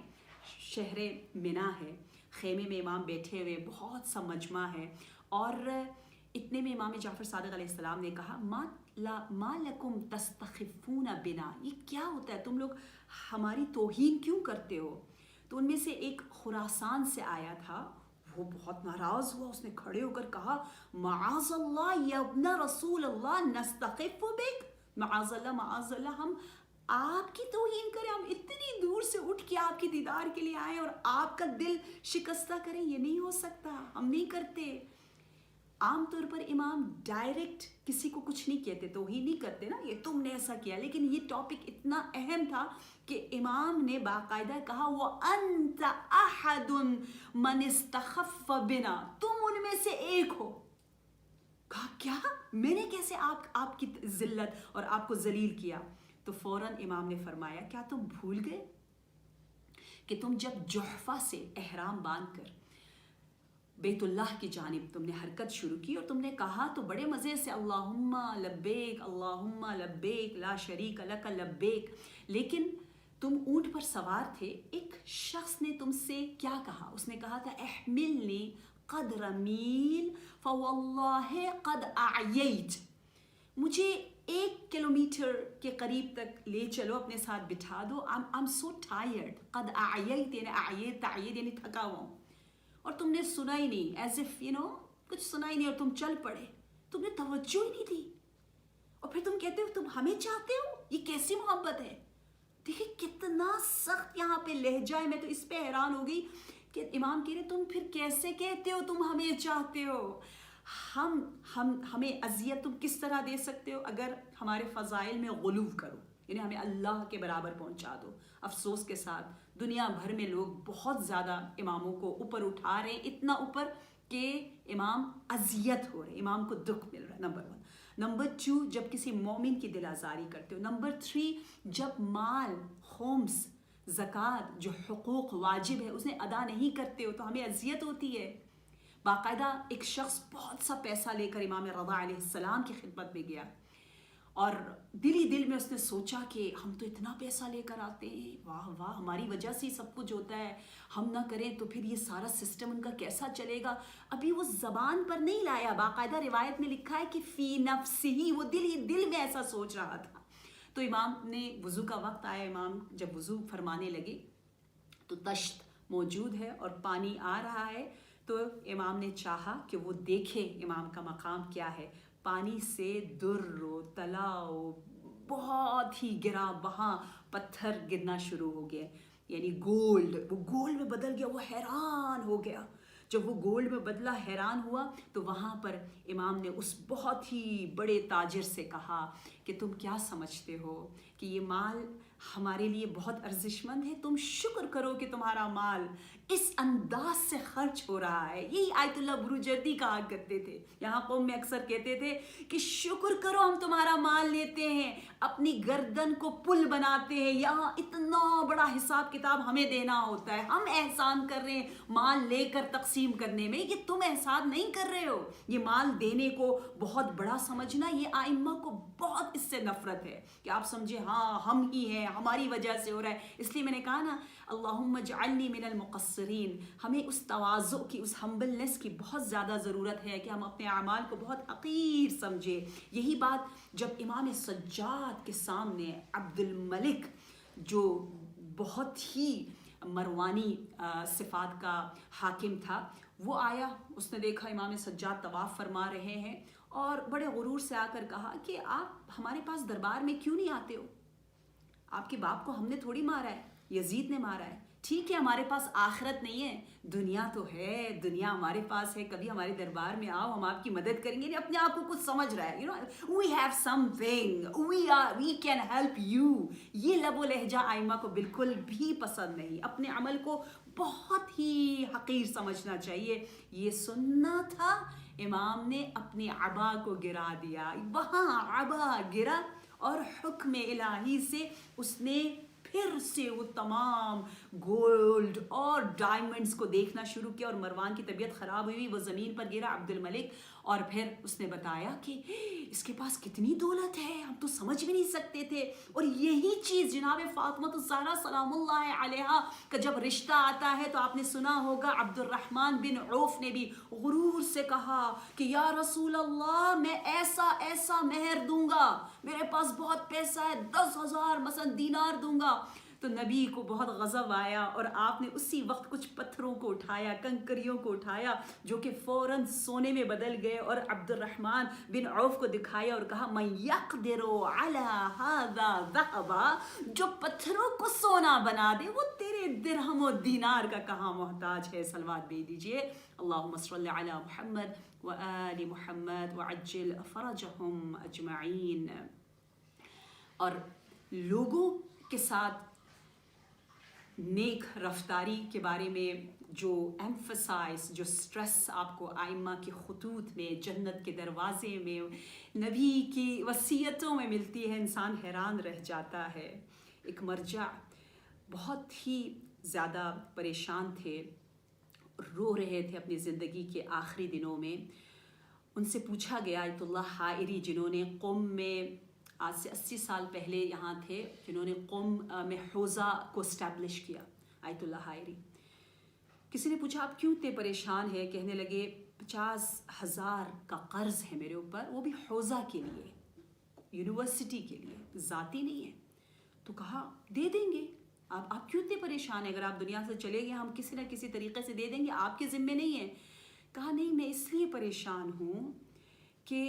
शहर मिना है, खेमे में इमाम बैठे हुए, बहुत सा मजमा है, और इतने में इमाम जाफ़र सादिक़ अलैहिस्सलाम ने कहा मा लकुम तस्तख़िफ़ून बिना, ये क्या होता है, तुम लोग हमारी तौहीन क्यों करते हो। तो उनमें से एक खुरासान से आया था, वो बहुत नाराज़ हुआ, उसने खड़े होकर कहा माअज़ल्लाह या इब्न रसूल अल्लाह नस्तख़िफ़ु बिक, माअज़ल्लाह हम आपकी तौहीन करें, हम इतनी दूर से उठ के आपकी दीदार के लिए आए और आपका दिल शिकस्ता करें, ये नहीं हो सकता, हम नहीं करते। आम तौर पर इमाम डायरेक्ट किसी को कुछ नहीं कहते, तौहीन नहीं करते ना, ये तुमने ऐसा किया, लेकिन ये टॉपिक इतना अहम था कि इमाम ने बाकायदा कहा वो अंत अहदुन मन इस्तख़फ़ बिना, तुम उनमें से एक हो। कहा क्या, मैंने कैसे आपकी जिल्लत और आपको जलील किया। तो फ़ौरन इमाम ने फरमाया क्या तुम भूल गए कि तुम जब जुहफ़ा से एहराम बांध कर बैतुल्लाह की जानिब तुमने हरकत शुरू की और तुमने कहा तो बड़े मज़े से अल्लाहुम्मा लब्बैक ला शरीक लक लब्बैक, लेकिन तुम ऊँट पर सवार थे, एक शख्स ने तुमसे क्या कहा, उसने कहा था अहमिलनी क़द्र मील फ़वल्लाहि क़द अयैत, मुझे 1 किलोमीटर के करीब तक ले चलो, अपने साथ बिठा दो, आई एम सो टायर्ड। क़द अयैत यानी तायद यानी थका हुआ हूँ, और तुमने सुना ही नहीं, एज इफ यू नो कुछ सुना ही नहीं, और तुम चल पड़े, तुमने तवज्जो ही नहीं दी, और फिर तुम कहते हो तुम हमें चाहते हो, ये कैसी मोहब्बत है। देखिए कितना सख्त यहाँ पे लहजा है। मैं तो इस पे हैरान हो गई कि इमाम कह रहे तुम फिर कैसे कहते हो तुम हमें चाहते हो, हमें अजियत तुम किस तरह दे सकते हो अगर हमारे फ़ज़ाइल में गुलूव करो, यानी हमें अल्लाह के बराबर पहुंचा दो। अफसोस के साथ दुनिया भर में लोग बहुत ज़्यादा इमामों को ऊपर उठा रहे हैं, इतना ऊपर कि इमाम अजियत हो रहे हैं, इमाम को दुख मिल रहा है। नंबर 1। नंबर 2, जब किसी मोमिन की दिल आज़ारी करते हो। नंबर 3, जब माल खुम्स ज़कात जो हुकूक वाजिब है उसने अदा नहीं करते हो तो हमें अजियत होती है। बाकायदा एक शख्स बहुत सा पैसा लेकर इमाम रज़ा अलैहिस्सलाम की खिदमत में गया اور دل ہی دل میں اس نے سوچا کہ ہم تو اتنا پیسہ لے کر آتے ہیں، واہ واہ، ہماری وجہ سے ہی سب کچھ ہوتا ہے، ہم نہ کریں تو پھر یہ سارا سسٹم ان کا کیسا چلے گا. ابھی وہ زبان پر نہیں لایا، باقاعدہ روایت میں لکھا ہے کہ فی نفسہ ہی، وہ دل ہی دل میں ایسا سوچ رہا تھا. تو امام نے وضو کا وقت آیا، امام جب وضو فرمانے لگے تو تشت موجود ہے اور پانی آ رہا ہے. تو امام نے چاہا کہ وہ دیکھے امام کا مقام کیا ہے. پانی سے در و طلا بہت ہی گرا، وہاں پتھر گرنا شروع ہو گئے، یعنی گولڈ، وہ گولڈ میں بدل گیا. وہ حیران ہو گیا. جب وہ گولڈ میں بدلا، حیران ہوا، تو وہاں پر امام نے اس بہت ہی بڑے تاجر سے کہا کہ تم کیا سمجھتے ہو کہ یہ مال ہمارے لیے بہت ارزش مند ہے؟ تم شکر کرو کہ تمہارا مال اس انداز سے خرچ ہو رہا ہے. یہی آیت اللہ بروجردی کہا کرتے تھے، یہاں قوم میں اکثر کہتے تھے کہ شکر کرو ہم تمہارا مال لیتے ہیں، اپنی گردن کو پل بناتے ہیں، یہاں اتنا بڑا حساب کتاب ہمیں دینا ہوتا ہے، ہم احسان کر رہے ہیں مال لے کر تقسیم کرنے میں، یہ تم احسان نہیں کر رہے ہو. یہ مال دینے کو بہت بڑا سمجھنا، یہ ائمہ کو بہت اس سے نفرت ہے کہ آپ سمجھے ہاں ہم ہی ہیں، ہماری وجہ سے ہو رہا ہے. اس لیے میں نے کہا نا، اللہم اجعلنی من المقصرین. ہمیں اس تواضع کی، اس ہمبلنس کی بہت زیادہ ضرورت ہے کہ ہم اپنے اعمال کو بہت حقیر سمجھیں. یہی بات جب امام سجاد کے سامنے عبد الملک، جو بہت ہی مروانی صفات کا حاکم تھا، وہ آیا، اس نے دیکھا امام سجاد طواف فرما رہے ہیں اور بڑے غرور سے آ کر کہا کہ آپ ہمارے پاس دربار میں کیوں نہیں آتے ہو؟ آپ کے باپ کو ہم نے تھوڑی مارا ہے، یزید نے مارا ہے. ٹھیک ہے ہمارے پاس آخرت نہیں ہے، دنیا تو ہے، دنیا ہمارے پاس ہے، کبھی ہمارے دربار میں آؤ، ہم آپ کی مدد کریں گے. اپنے آپ کو کچھ سمجھ رہا ہے، we have something, we can help you. یہ لب و لہجہ ائمہ کو بالکل بھی پسند نہیں. اپنے عمل کو بہت ہی حقیر سمجھنا چاہیے. یہ سننا تھا، امام نے اپنے عبا کو گرا دیا، وہاں عبا گرا اور حکم الہی سے اس نے پھر سے وہ تمام گولڈ اور ڈائمنڈز کو دیکھنا شروع کیا. اور مروان کی طبیعت خراب ہوئی، وہ زمین پر گرا عبد الملک، اور پھر اس نے بتایا کہ اس کے پاس کتنی دولت ہے، ہم تو سمجھ بھی نہیں سکتے تھے. اور یہی چیز جناب فاطمہ الزہرا سلام اللہ علیہا کا جب رشتہ آتا ہے تو آپ نے سنا ہوگا عبد الرحمن بن عوف نے بھی غرور سے کہا کہ یا رسول اللہ، میں ایسا ایسا مہر دوں گا، میرے پاس بہت پیسہ ہے، 10,000 مثلا دینار دوں گا. تو نبی کو بہت غضب آیا اور آپ نے اسی وقت کچھ پتھروں کو اٹھایا، کنکریوں کو اٹھایا، جو کہ فوراً سونے میں بدل گئے، اور عبد الرحمن بن عوف کو دکھایا اور کہا من یقدر علی ھذا ذھبا، جو پتھروں کو سونا بنا دے وہ تیرے درہم و دینار کا کہاں محتاج ہے. صلوات بھیج دیجئے. اللہم صل علی محمد وآل محمد وعجل فرجہم اجمعین. اور لوگوں کے ساتھ نیک رفتاری کے بارے میں جو ایمفسائز، جو سٹریس آپ کو ائمہ کے خطوط میں، جنت کے دروازے میں، نبی کی وصیتوں میں ملتی ہے، انسان حیران رہ جاتا ہے. ایک مرجع بہت ہی زیادہ پریشان تھے، رو رہے تھے اپنی زندگی کے آخری دنوں میں. ان سے پوچھا گیا، آیت اللہ حائری جنہوں نے قم میں آج سے 80 سال پہلے یہاں تھے، جنہوں نے قم میں حوزہ کو اسٹیبلش کیا، آیت اللہ حائری. کسی نے پوچھا آپ کیوں اتنے پریشان ہیں؟ کہنے لگے 50,000 کا قرض ہے میرے اوپر، وہ بھی حوزہ کے لیے، یونیورسٹی کے لیے، ذاتی نہیں ہے. تو کہا دے دیں گے، آپ کیوں اتنے پریشان ہیں؟ اگر آپ دنیا سے چلے گئے ہم کسی نہ کسی طریقے سے دے دیں گے، آپ کے ذمے نہیں ہے. کہا نہیں، میں اس لیے پریشان ہوں کہ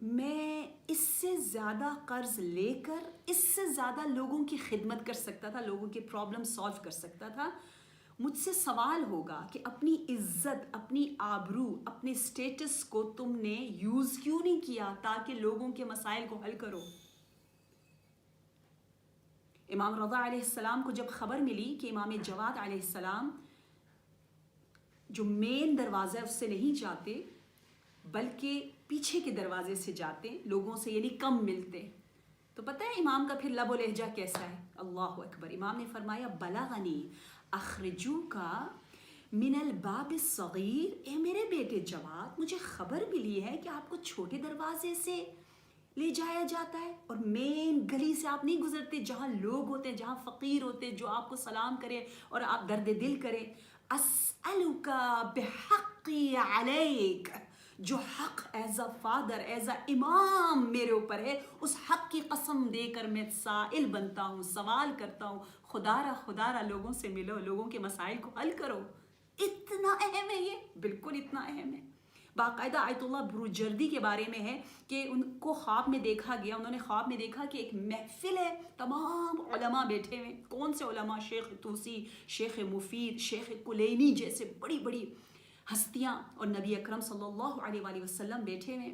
میں اس سے زیادہ قرض لے کر اس سے زیادہ لوگوں کی خدمت کر سکتا تھا، لوگوں کے پرابلم سالو کر سکتا تھا. مجھ سے سوال ہوگا کہ اپنی عزت، اپنی آبرو، اپنے سٹیٹس کو تم نے یوز کیوں نہیں کیا تاکہ لوگوں کے مسائل کو حل کرو. امام رضا علیہ السلام کو جب خبر ملی کہ امام جواد علیہ السلام جو مین دروازہ ہے اس سے نہیں جاتے بلکہ پیچھے کے دروازے سے جاتے، لوگوں سے یعنی کم ملتے، تو پتہ ہے امام کا پھر لب و لہجہ کیسا ہے؟ اللہ اکبر. امام نے فرمایا بلغنی اخرجوکا من الباب الصغیر، اے میرے بیٹے جواد، مجھے خبر ملی ہے کہ آپ کو چھوٹے دروازے سے ले जाया जाता है और मेन गली से आप नहीं गुजरते जहाँ लोग होते हैं, जहाँ फ़कीर होते हैं, जो आपको सलाम करें और आप दर्द दिल करें। अस्अलुका बिहक़्क़ी अलैक, जो हक़ as a father, as a इमाम मेरे ऊपर है, उस हक़ की कसम देकर मैं साइल बनता हूँ, सवाल करता हूँ, खुदारा लोगों से मिलो, लोगों के मसाइल को हल करो। इतना अहम है ये, बिल्कुल इतना अहम है। बाकायदा आयतुल्लाह बुरुजर्दी के बारे में है कि उनको ख्वाब में देखा गया, उन्होंने ख्वाब में देखा कि एक महफिल है, तमाम उलमा बैठे हुए। कौन से उलमा? शेख तूसी, शेख मुफीद, शेख कुलैनी जैसे बड़ी बड़ी हस्तियाँ, और नबी अकरम सल्लल्लाहु अलैहि वसल्लम बैठे हुए।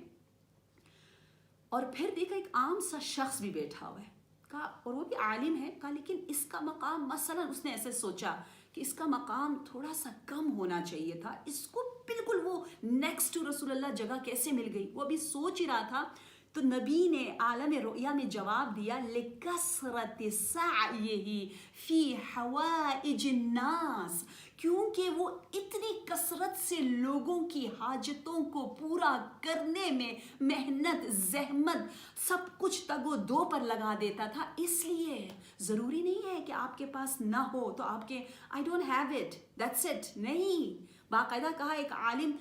और फिर देखा एक आम सा शख्स भी बैठा हुआ है, कहा, और वो भी आलिम है, कहा लेकिन इसका मकाम, मसलन उसने ऐसे सोचा कि इसका मकाम थोड़ा सा कम होना चाहिए था, इसको बिल्कुल वो नेक्स्ट टू रसूलुल्लाह जगह कैसे मिल गई? वो अभी सोच ही रहा था तो नबी ने आलम रुया में जवाब दिया, लिकसरत सअयही फी हवाइज नास, क्योंकि वो इतनी कसरत से लोगों की हाजतों को पूरा करने में मेहनत, जहमत, सब कुछ तगो दो पर लगा देता था। इसलिए ज़रूरी नहीं है कि आपके पास ना हो तो आपके I don't have it, that's it, नहीं। बाकायदा कहा एक आलिम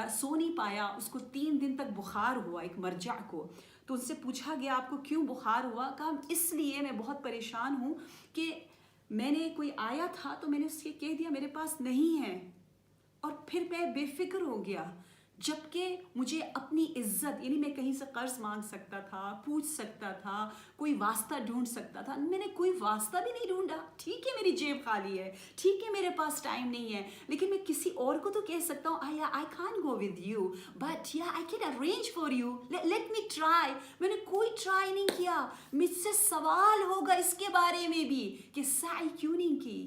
सो नहीं पाया, उसको 3 दिन तक बुखार हुआ, एक मरजा को। तो उनसे पूछा गया आपको क्यों बुखार हुआ? कहा इसलिए मैं बहुत परेशान हूँ कि मैंने कोई आया था तो मैंने उससे कह दिया मेरे पास नहीं है, और फिर मैं बेफिक्र हो गया, जबकि मुझे अपनी इज्जत, यानी मैं कहीं से कर्ज मांग सकता था, पूछ सकता था, कोई वास्ता ढूंढ सकता था, मैंने कोई वास्ता भी नहीं ढूंढा। ठीक है मेरी जेब खाली है, ठीक है मेरे पास टाइम नहीं है, लेकिन मैं किसी और को तो कह सकता हूँ I can't go with you but या I can arrange for you, let me try. मैंने कोई ट्राई नहीं किया, मुझसे सवाल होगा इसके बारे में भी कि साई क्यों नहीं की,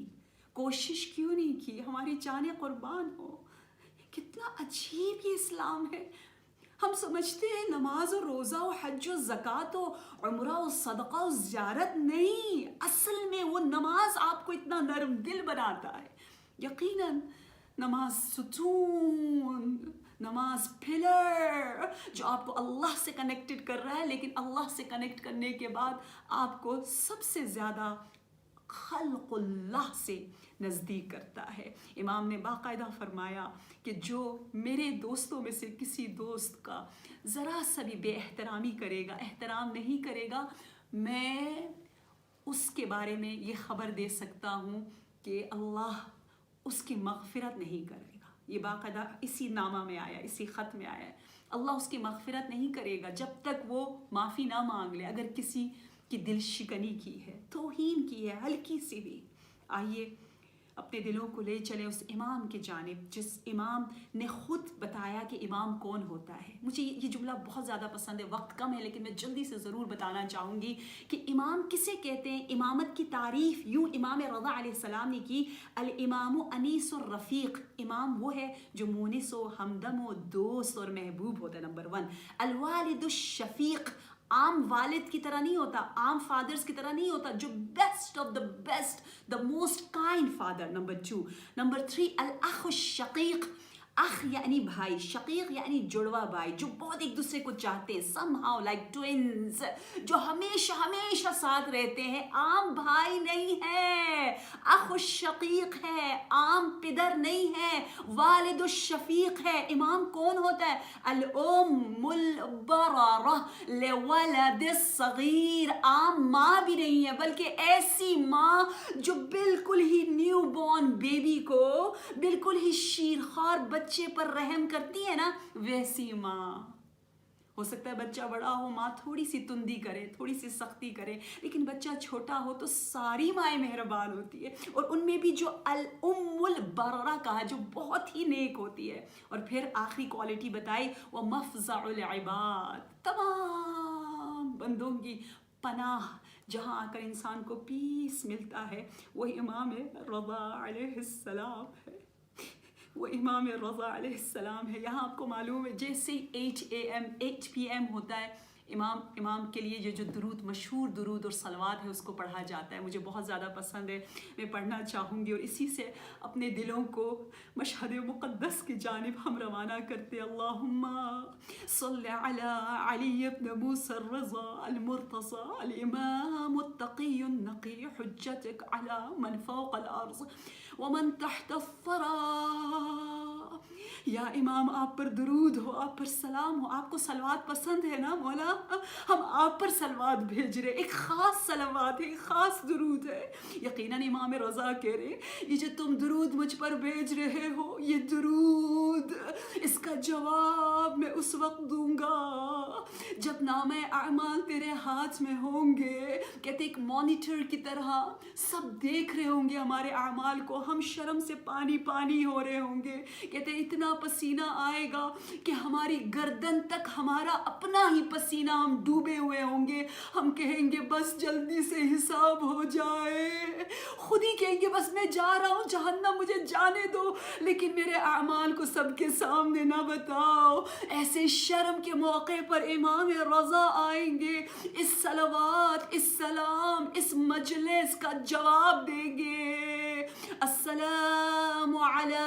कोशिश क्यों नहीं की, हमारी जानें कुर्बान हो। कितना अजीब ये इस्लाम है। हम समझते हैं नमाज और रोज़ा और हज और ज़कात और उम्रा और सदका और ज़ियारत, नहीं, असल में वो नमाज आपको इतना नरम दिल बनाता है। यकीनन नमाज सुकून, नमाज पिलर जो आपको अल्लाह से कनेक्टेड कर रहा है, लेकिन अल्लाह से कनेक्ट करने के बाद आपको सबसे ज़्यादा खल्क़ुल्लाह से नज़दीक करता है। इमाम ने बाकायदा फरमाया कि जो मेरे दोस्तों में से किसी दोस्त का ज़रा सा भी बेएहतरामी करेगा, एहतराम नहीं करेगा, मैं उसके बारे में ये ख़बर दे सकता हूँ कि अल्लाह उसकी मग़फ़िरत नहीं करेगा। ये बाकायदा इसी नामा में आया, इसी ख़त में आया है। अल्लाह उसकी मग़फ़िरत नहीं करेगा जब तक वो माफ़ी ना मांग ले। अगर किसी की दिल शिकनी की है, तौहीन की है, हल्की सी भी, आइए अपने दिलों को ले चले उस इमाम की जानिब जिस इमाम ने ख़ुद बताया कि इमाम कौन होता है। मुझे ये जुमला बहुत ज़्यादा पसंद है, वक्त कम है लेकिन मैं जल्दी से ज़रूर बताना चाहूँगी कि इमाम किसे कहते हैं। इमामत की तारीफ़ यूँ इमाम रज़ा अलैहिस्सलाम ने की, अल इमाम अनीसुर रफ़ीक़, इमाम वो है जो मुनिस व हमदम व दोस्त और महबूब होता है। नंबर 1 अल वालिदुश शफ़ीक़, आम वालिद की तरह नहीं होता, आम फादर्स की तरह नहीं होता, जो best of the best, the most kind father. Number 2, number 3 अल अख़ुश शक़ीक़, अख यानी भाई, शकीक यानी जुड़वा भाई, जो बहुत एक दूसरे को चाहते हैं, somehow like twins, जो हमेशा हमेशा साथ रहते हैं। आम भाई नहीं है, अखुश शकीक है, आम पिदर नहीं है, वालिदुश शफीक है। इमाम कौन होता है? अल उम्मुल बररा लिवलदिस सगीर, आम माँ भी नहीं है बल्कि ऐसी माँ जो बिल्कुल ही न्यू बॉर्न बेबी को बिल्कुल ही शीरखार बच्चे पर रहम करती है ना, वैसी माँ। हो सकता है बच्चा बड़ा हो, माँ थोड़ी सी तुंदी करे, थोड़ी सी सख्ती करे, लेकिन बच्चा छोटा हो तो सारी माएँ मेहरबान होती है, और उनमें भी जो अल उम्मुल बर्रा कहा, जो बहुत ही नेक होती है। और फिर आखिरी क्वालिटी बताई, वह मफ़ज़अुल इबाद, तमाम बंदों की पनाह, जहाँ आकर इंसान को पीस मिलता है, वही इमाम रज़ा अलैहिस्सलाम है, वो इमाम रज़ा अलैहिस्सलाम है। यहाँ आपको मालूम है जैसे 8 PM होता है, امام کے لیے یہ جو درود، مشہور درود اور صلوات ہے، اس کو پڑھا جاتا ہے، مجھے بہت زیادہ پسند ہے، میں پڑھنا چاہوں گی، اور اسی سے اپنے دلوں کو مشہد مقدس کی جانب ہم روانہ کرتے. اللہم صل علی علی ابن موسیٰ الرضا المرتضی الامام التقی النقی حجتک علی من فوق الارض ومن تحت الثری. یا امام آپ پر درود ہو، آپ پر سلام ہو. آپ کو صلوات پسند ہے نا مولا، ہم آپ پر صلوات بھیج رہے. ایک خاص صلوات ہے، ایک خاص درود ہے. یقیناً امام رضا کہہ رہے یہ جو تم درود مجھ پر بھیج رہے ہو، یہ درود، اس کا جواب میں اس وقت دوں گا جب نامہ اعمال تیرے ہاتھ میں ہوں گے. کہتے ایک مانیٹر کی طرح سب دیکھ رہے ہوں گے ہمارے اعمال کو، ہم شرم سے پانی پانی ہو رہے ہوں گے. کہتے اتنا پسینہ آئے گا کہ ہماری گردن تک ہمارا اپنا ہی پسینہ ہم ڈوبے ہوئے ہوں گے. ہم کہیں گے بس جلدی سے حساب ہو جائے. خود ہی کہیں گے بس میں جا رہا ہوں جہنم، مجھے جانے دو، لیکن میرے اعمال کو سب کے سامنے نہ بتاؤ. ایسے شرم کے موقع پر امام رضا آئیں گے، اس صلوات، اس سلام، اس مجلس کا جواب دیں گے. السلام علی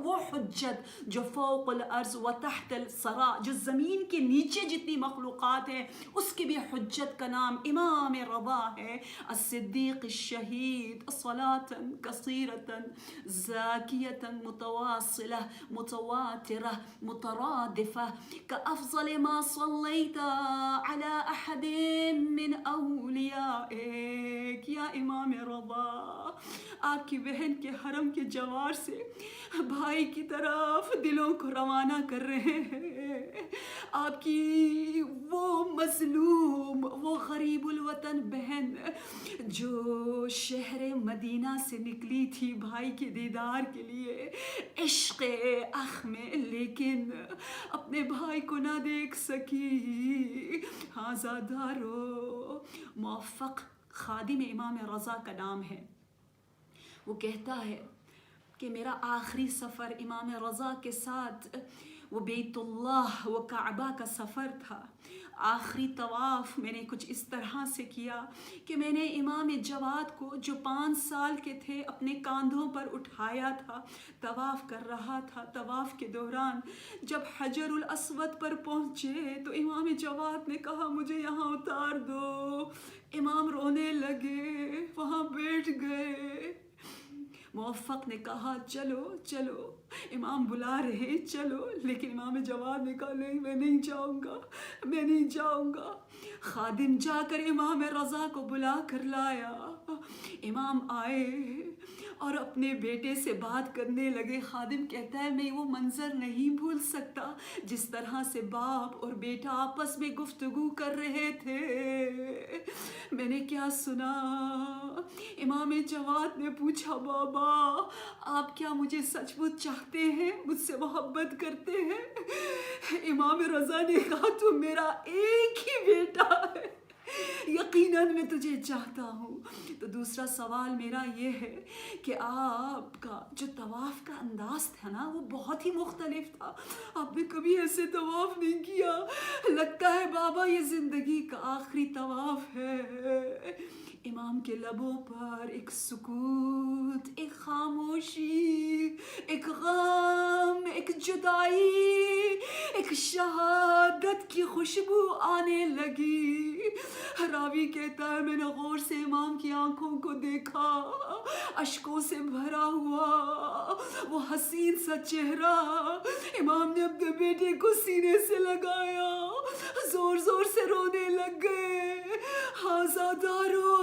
وہ حجت جو فوق الارض و تحت الثری، جو زمین کے نیچے جتنی مخلوقات ہیں اس کی بھی حجت کا نام امام رضا ہے. الصدیق الشہید صلاة کثیرة زاکیة متواصلة متواترة مترادفة كأفضل ما صلیت على احد من اولیائک. یا امام رضا آپ کی بہن کے حرم کے جوار سے بھائی کی طرف دلوں کو روانہ کر رہے ہیں. آپ کی وہ مظلوم، وہ غریب الوطن بہن جو شہر مدینہ سے نکلی تھی بھائی کے دیدار کے لیے عشق اخ میں، لیکن اپنے بھائی کو نہ دیکھ سکی. ہازادارو موفق خادم امام رضا کا نام ہے. وہ کہتا ہے کہ میرا آخری سفر امام رضا کے ساتھ وہ بیت اللہ، وہ کعبہ کا سفر تھا. آخری طواف میں نے کچھ اس طرح سے کیا کہ میں نے امام جواد کو جو 5 سال کے تھے اپنے کاندھوں پر اٹھایا تھا، طواف کر رہا تھا. طواف کے دوران جب حجر الاسود پر پہنچے تو امام جواد نے کہا مجھے یہاں اتار دو. امام رونے لگے، وہاں بیٹھ گئے. موفق نے کہا چلو چلو، امام بلا رہے چلو، لیکن امام جواد نے کہا نہیں میں نہیں جاؤں گا، میں نہیں جاؤں گا. خادم جا کر امام رضا کو بلا کر لایا. امام آئے اور اپنے بیٹے سے بات کرنے لگے. خادم کہتا ہے میں وہ منظر نہیں بھول سکتا جس طرح سے باپ اور بیٹا آپس میں گفتگو کر رہے تھے. میں نے کیا سنا، امام جواد نے پوچھا بابا آپ کیا مجھے سچ مچ چاہتے ہیں، مجھ سے محبت کرتے ہیں؟ امام رضا نے کہا تو میرا ایک ہی بیٹا ہے، یقیناً میں تجھے چاہتا ہوں. تو دوسرا سوال میرا یہ ہے کہ آپ کا جو طواف کا انداز تھا نا وہ بہت ہی مختلف تھا. آپ نے کبھی ایسے طواف نہیں کیا. لگتا ہے بابا یہ زندگی کا آخری طواف ہے. امام کے لبوں پر ایک سکوت، ایک خاموشی، ایک غم، ایک جدائی، ایک شہادت کی خوشبو آنے لگی. راوی کہتا ہے میں نے غور سے امام کی آنکھوں کو دیکھا، اشکوں سے بھرا ہوا وہ حسین سا چہرہ. امام نے اپنے بیٹے کو سینے سے لگایا، زور زور سے رونے لگ گئے. ہازادارو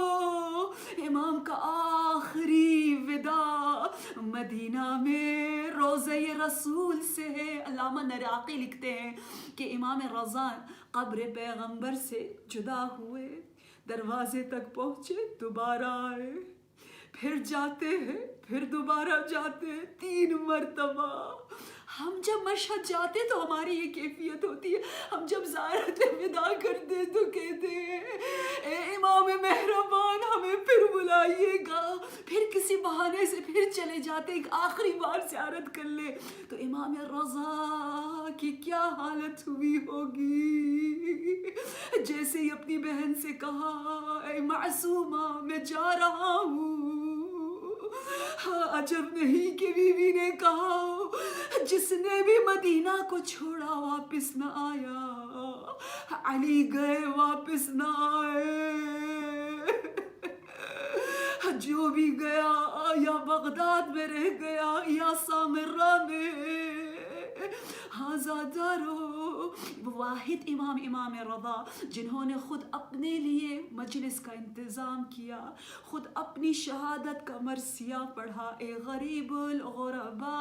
امام کا آخری وداع مدینہ میں روضہ رسول سے ہے. علامہ نراقی لکھتے ہیں کہ امام رضا قبر پیغمبر سے جدا ہوئے، دروازے تک پہنچے، دوبارہ آئے، پھر جاتے ہیں، پھر دوبارہ جاتے ہیں، 3 مرتبہ. ہم جب مشہد جاتے تو ہماری یہ کیفیت ہوتی ہے. ہم جب زیارت وداع کرتے تو کہتے ہیں اے امام مہربان ہمیں پھر بلائیے گا. پھر کسی بہانے سے پھر چلے جاتے ایک آخری بار زیارت کر لے. تو امام رضا کی کیا حالت ہوئی ہوگی. جیسے ہی اپنی بہن سے کہا اے معصومہ میں جا رہا ہوں. عجب نہیں کہ بیوی نے کہا جس نے بھی مدینہ کو چھوڑا واپس نہ آیا. علی گئے واپس نہ آئے. جو بھی گیا یا بغداد میں رہ گیا یا سامرہ میں. ہاذا دارو واحد امام رضا جنہوں نے خود اپنے لیے مجلس کا انتظام کیا, خود اپنی شہادت کا مرثیہ پڑھا. اے غریب الغرباء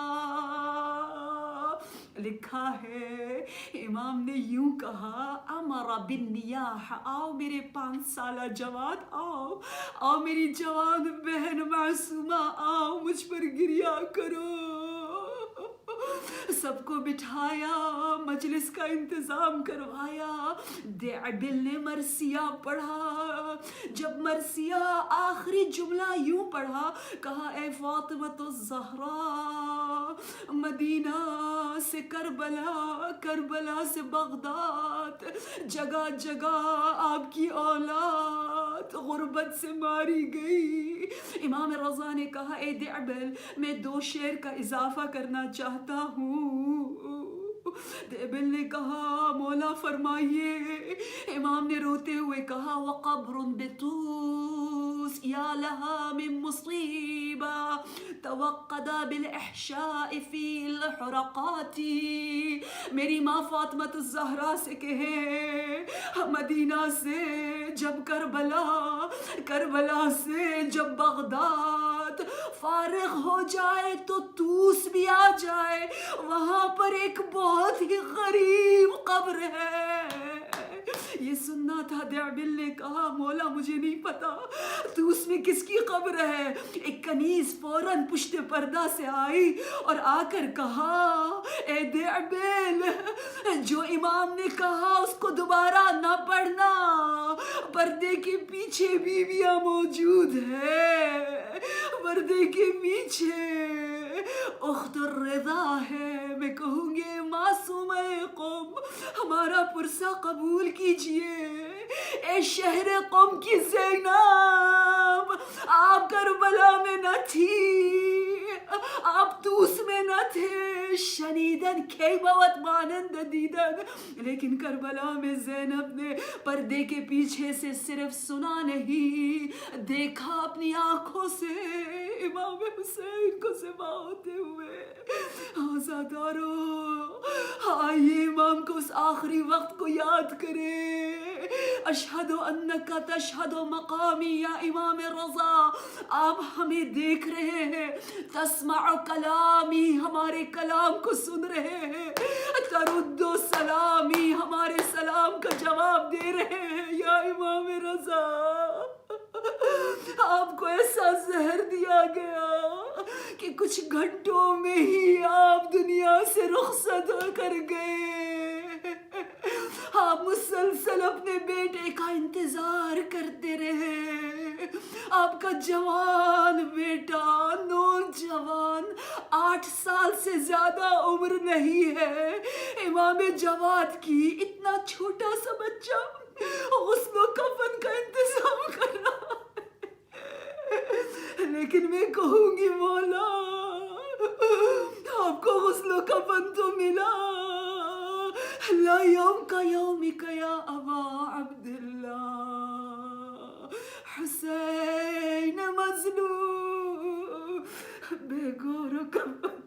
لکھا ہے امام نے یوں کہا امر بالنیاح, آؤ میرے 5 سالہ جواد, آؤ میری جوان بہن معصومہ, آؤ مجھ پر گریا کرو. سب کو بٹھایا, مجلس کا انتظام کروایا. دعبل نے مرثیہ پڑھا. جب مرثیہ آخری جملہ یوں پڑھا, کہا اے فاطمۃ الزہرا مدینہ سے کربلا, کربلا سے بغداد, جگہ جگہ آپ کی اولاد غربت سے ماری گئی. امام رضا نے کہا اے دعبل میں 2 شعر کا اضافہ کرنا چاہتا ہوں. دعبل نے کہا مولا فرمائیے. امام نے روتے ہوئے کہا وقبر بطوس یا لها من مصیبہ توقد بالاحشاء فی الحرقات. میری ماں فاطمۃ الزہرا سے کہے مدینہ سے جب کربلا سے جب بغداد فارغ ہو جائے تو طوس بھی آ جائے. وہاں پر ایک بہت ہی غریب قبر ہے. یہ سننا تھا. دعبل نے کہا مولا مجھے نہیں پتا طوس میں کس کی قبر ہے. ایک کنیز فوراً پشت پردہ سے آئی اور آ کر کہا اے دعبل جو امام نے کہا اس کو دوبارہ نہ پڑھنا. پردے کے پیچھے بیویاں موجود ہے, پردے کے پیچھے اخت الرضا ہے. میں کہوں گی معصومہ قوم ہمارا پرسہ قبول کیجئے. اے شہر قوم کی زینب, آپ کربلا میں نہ تھی, آپ طوس میں نہ تھے. شنیدن کھیبوت مانند دیدن, لیکن کربلا میں زینب نے پردے کے پیچھے سے صرف سنا نہیں دیکھا اپنی آنکھوں سے امام حسین کو ذبح ہوتے ہوئے. آزادارو آئیے امام کو اس آخری وقت کو یاد کرے. اشہد انک تشہد مقامی یا امام رضا, آپ ہمیں دیکھ رہے ہیں, تسمع کلامی ہمارے کلام کو سن رہے ہیں, ترد سلامی ہمارے سلام کا جواب دے رہے ہیں. یا امام رضا آپ کو ایسا زہر دیا گیا کہ کچھ گھنٹوں میں ہی آپ دنیا سے رخصت ہو کر گئے. آپ مسلسل اپنے بیٹے کا انتظار کرتے رہے. آپ کا جوان بیٹا نوجوان 8 سال سے زیادہ عمر نہیں ہے. امام جواد کی اتنا چھوٹا سا بچہ غسل و کفن کا انتظام کر رہا ہے. لیکن میں کہوں گی مولا آپ کو غسل و کفن تو ملا. لا یوم کا یومک یا ابا عبداللہ, حسین مظلوم بے گور و کفن.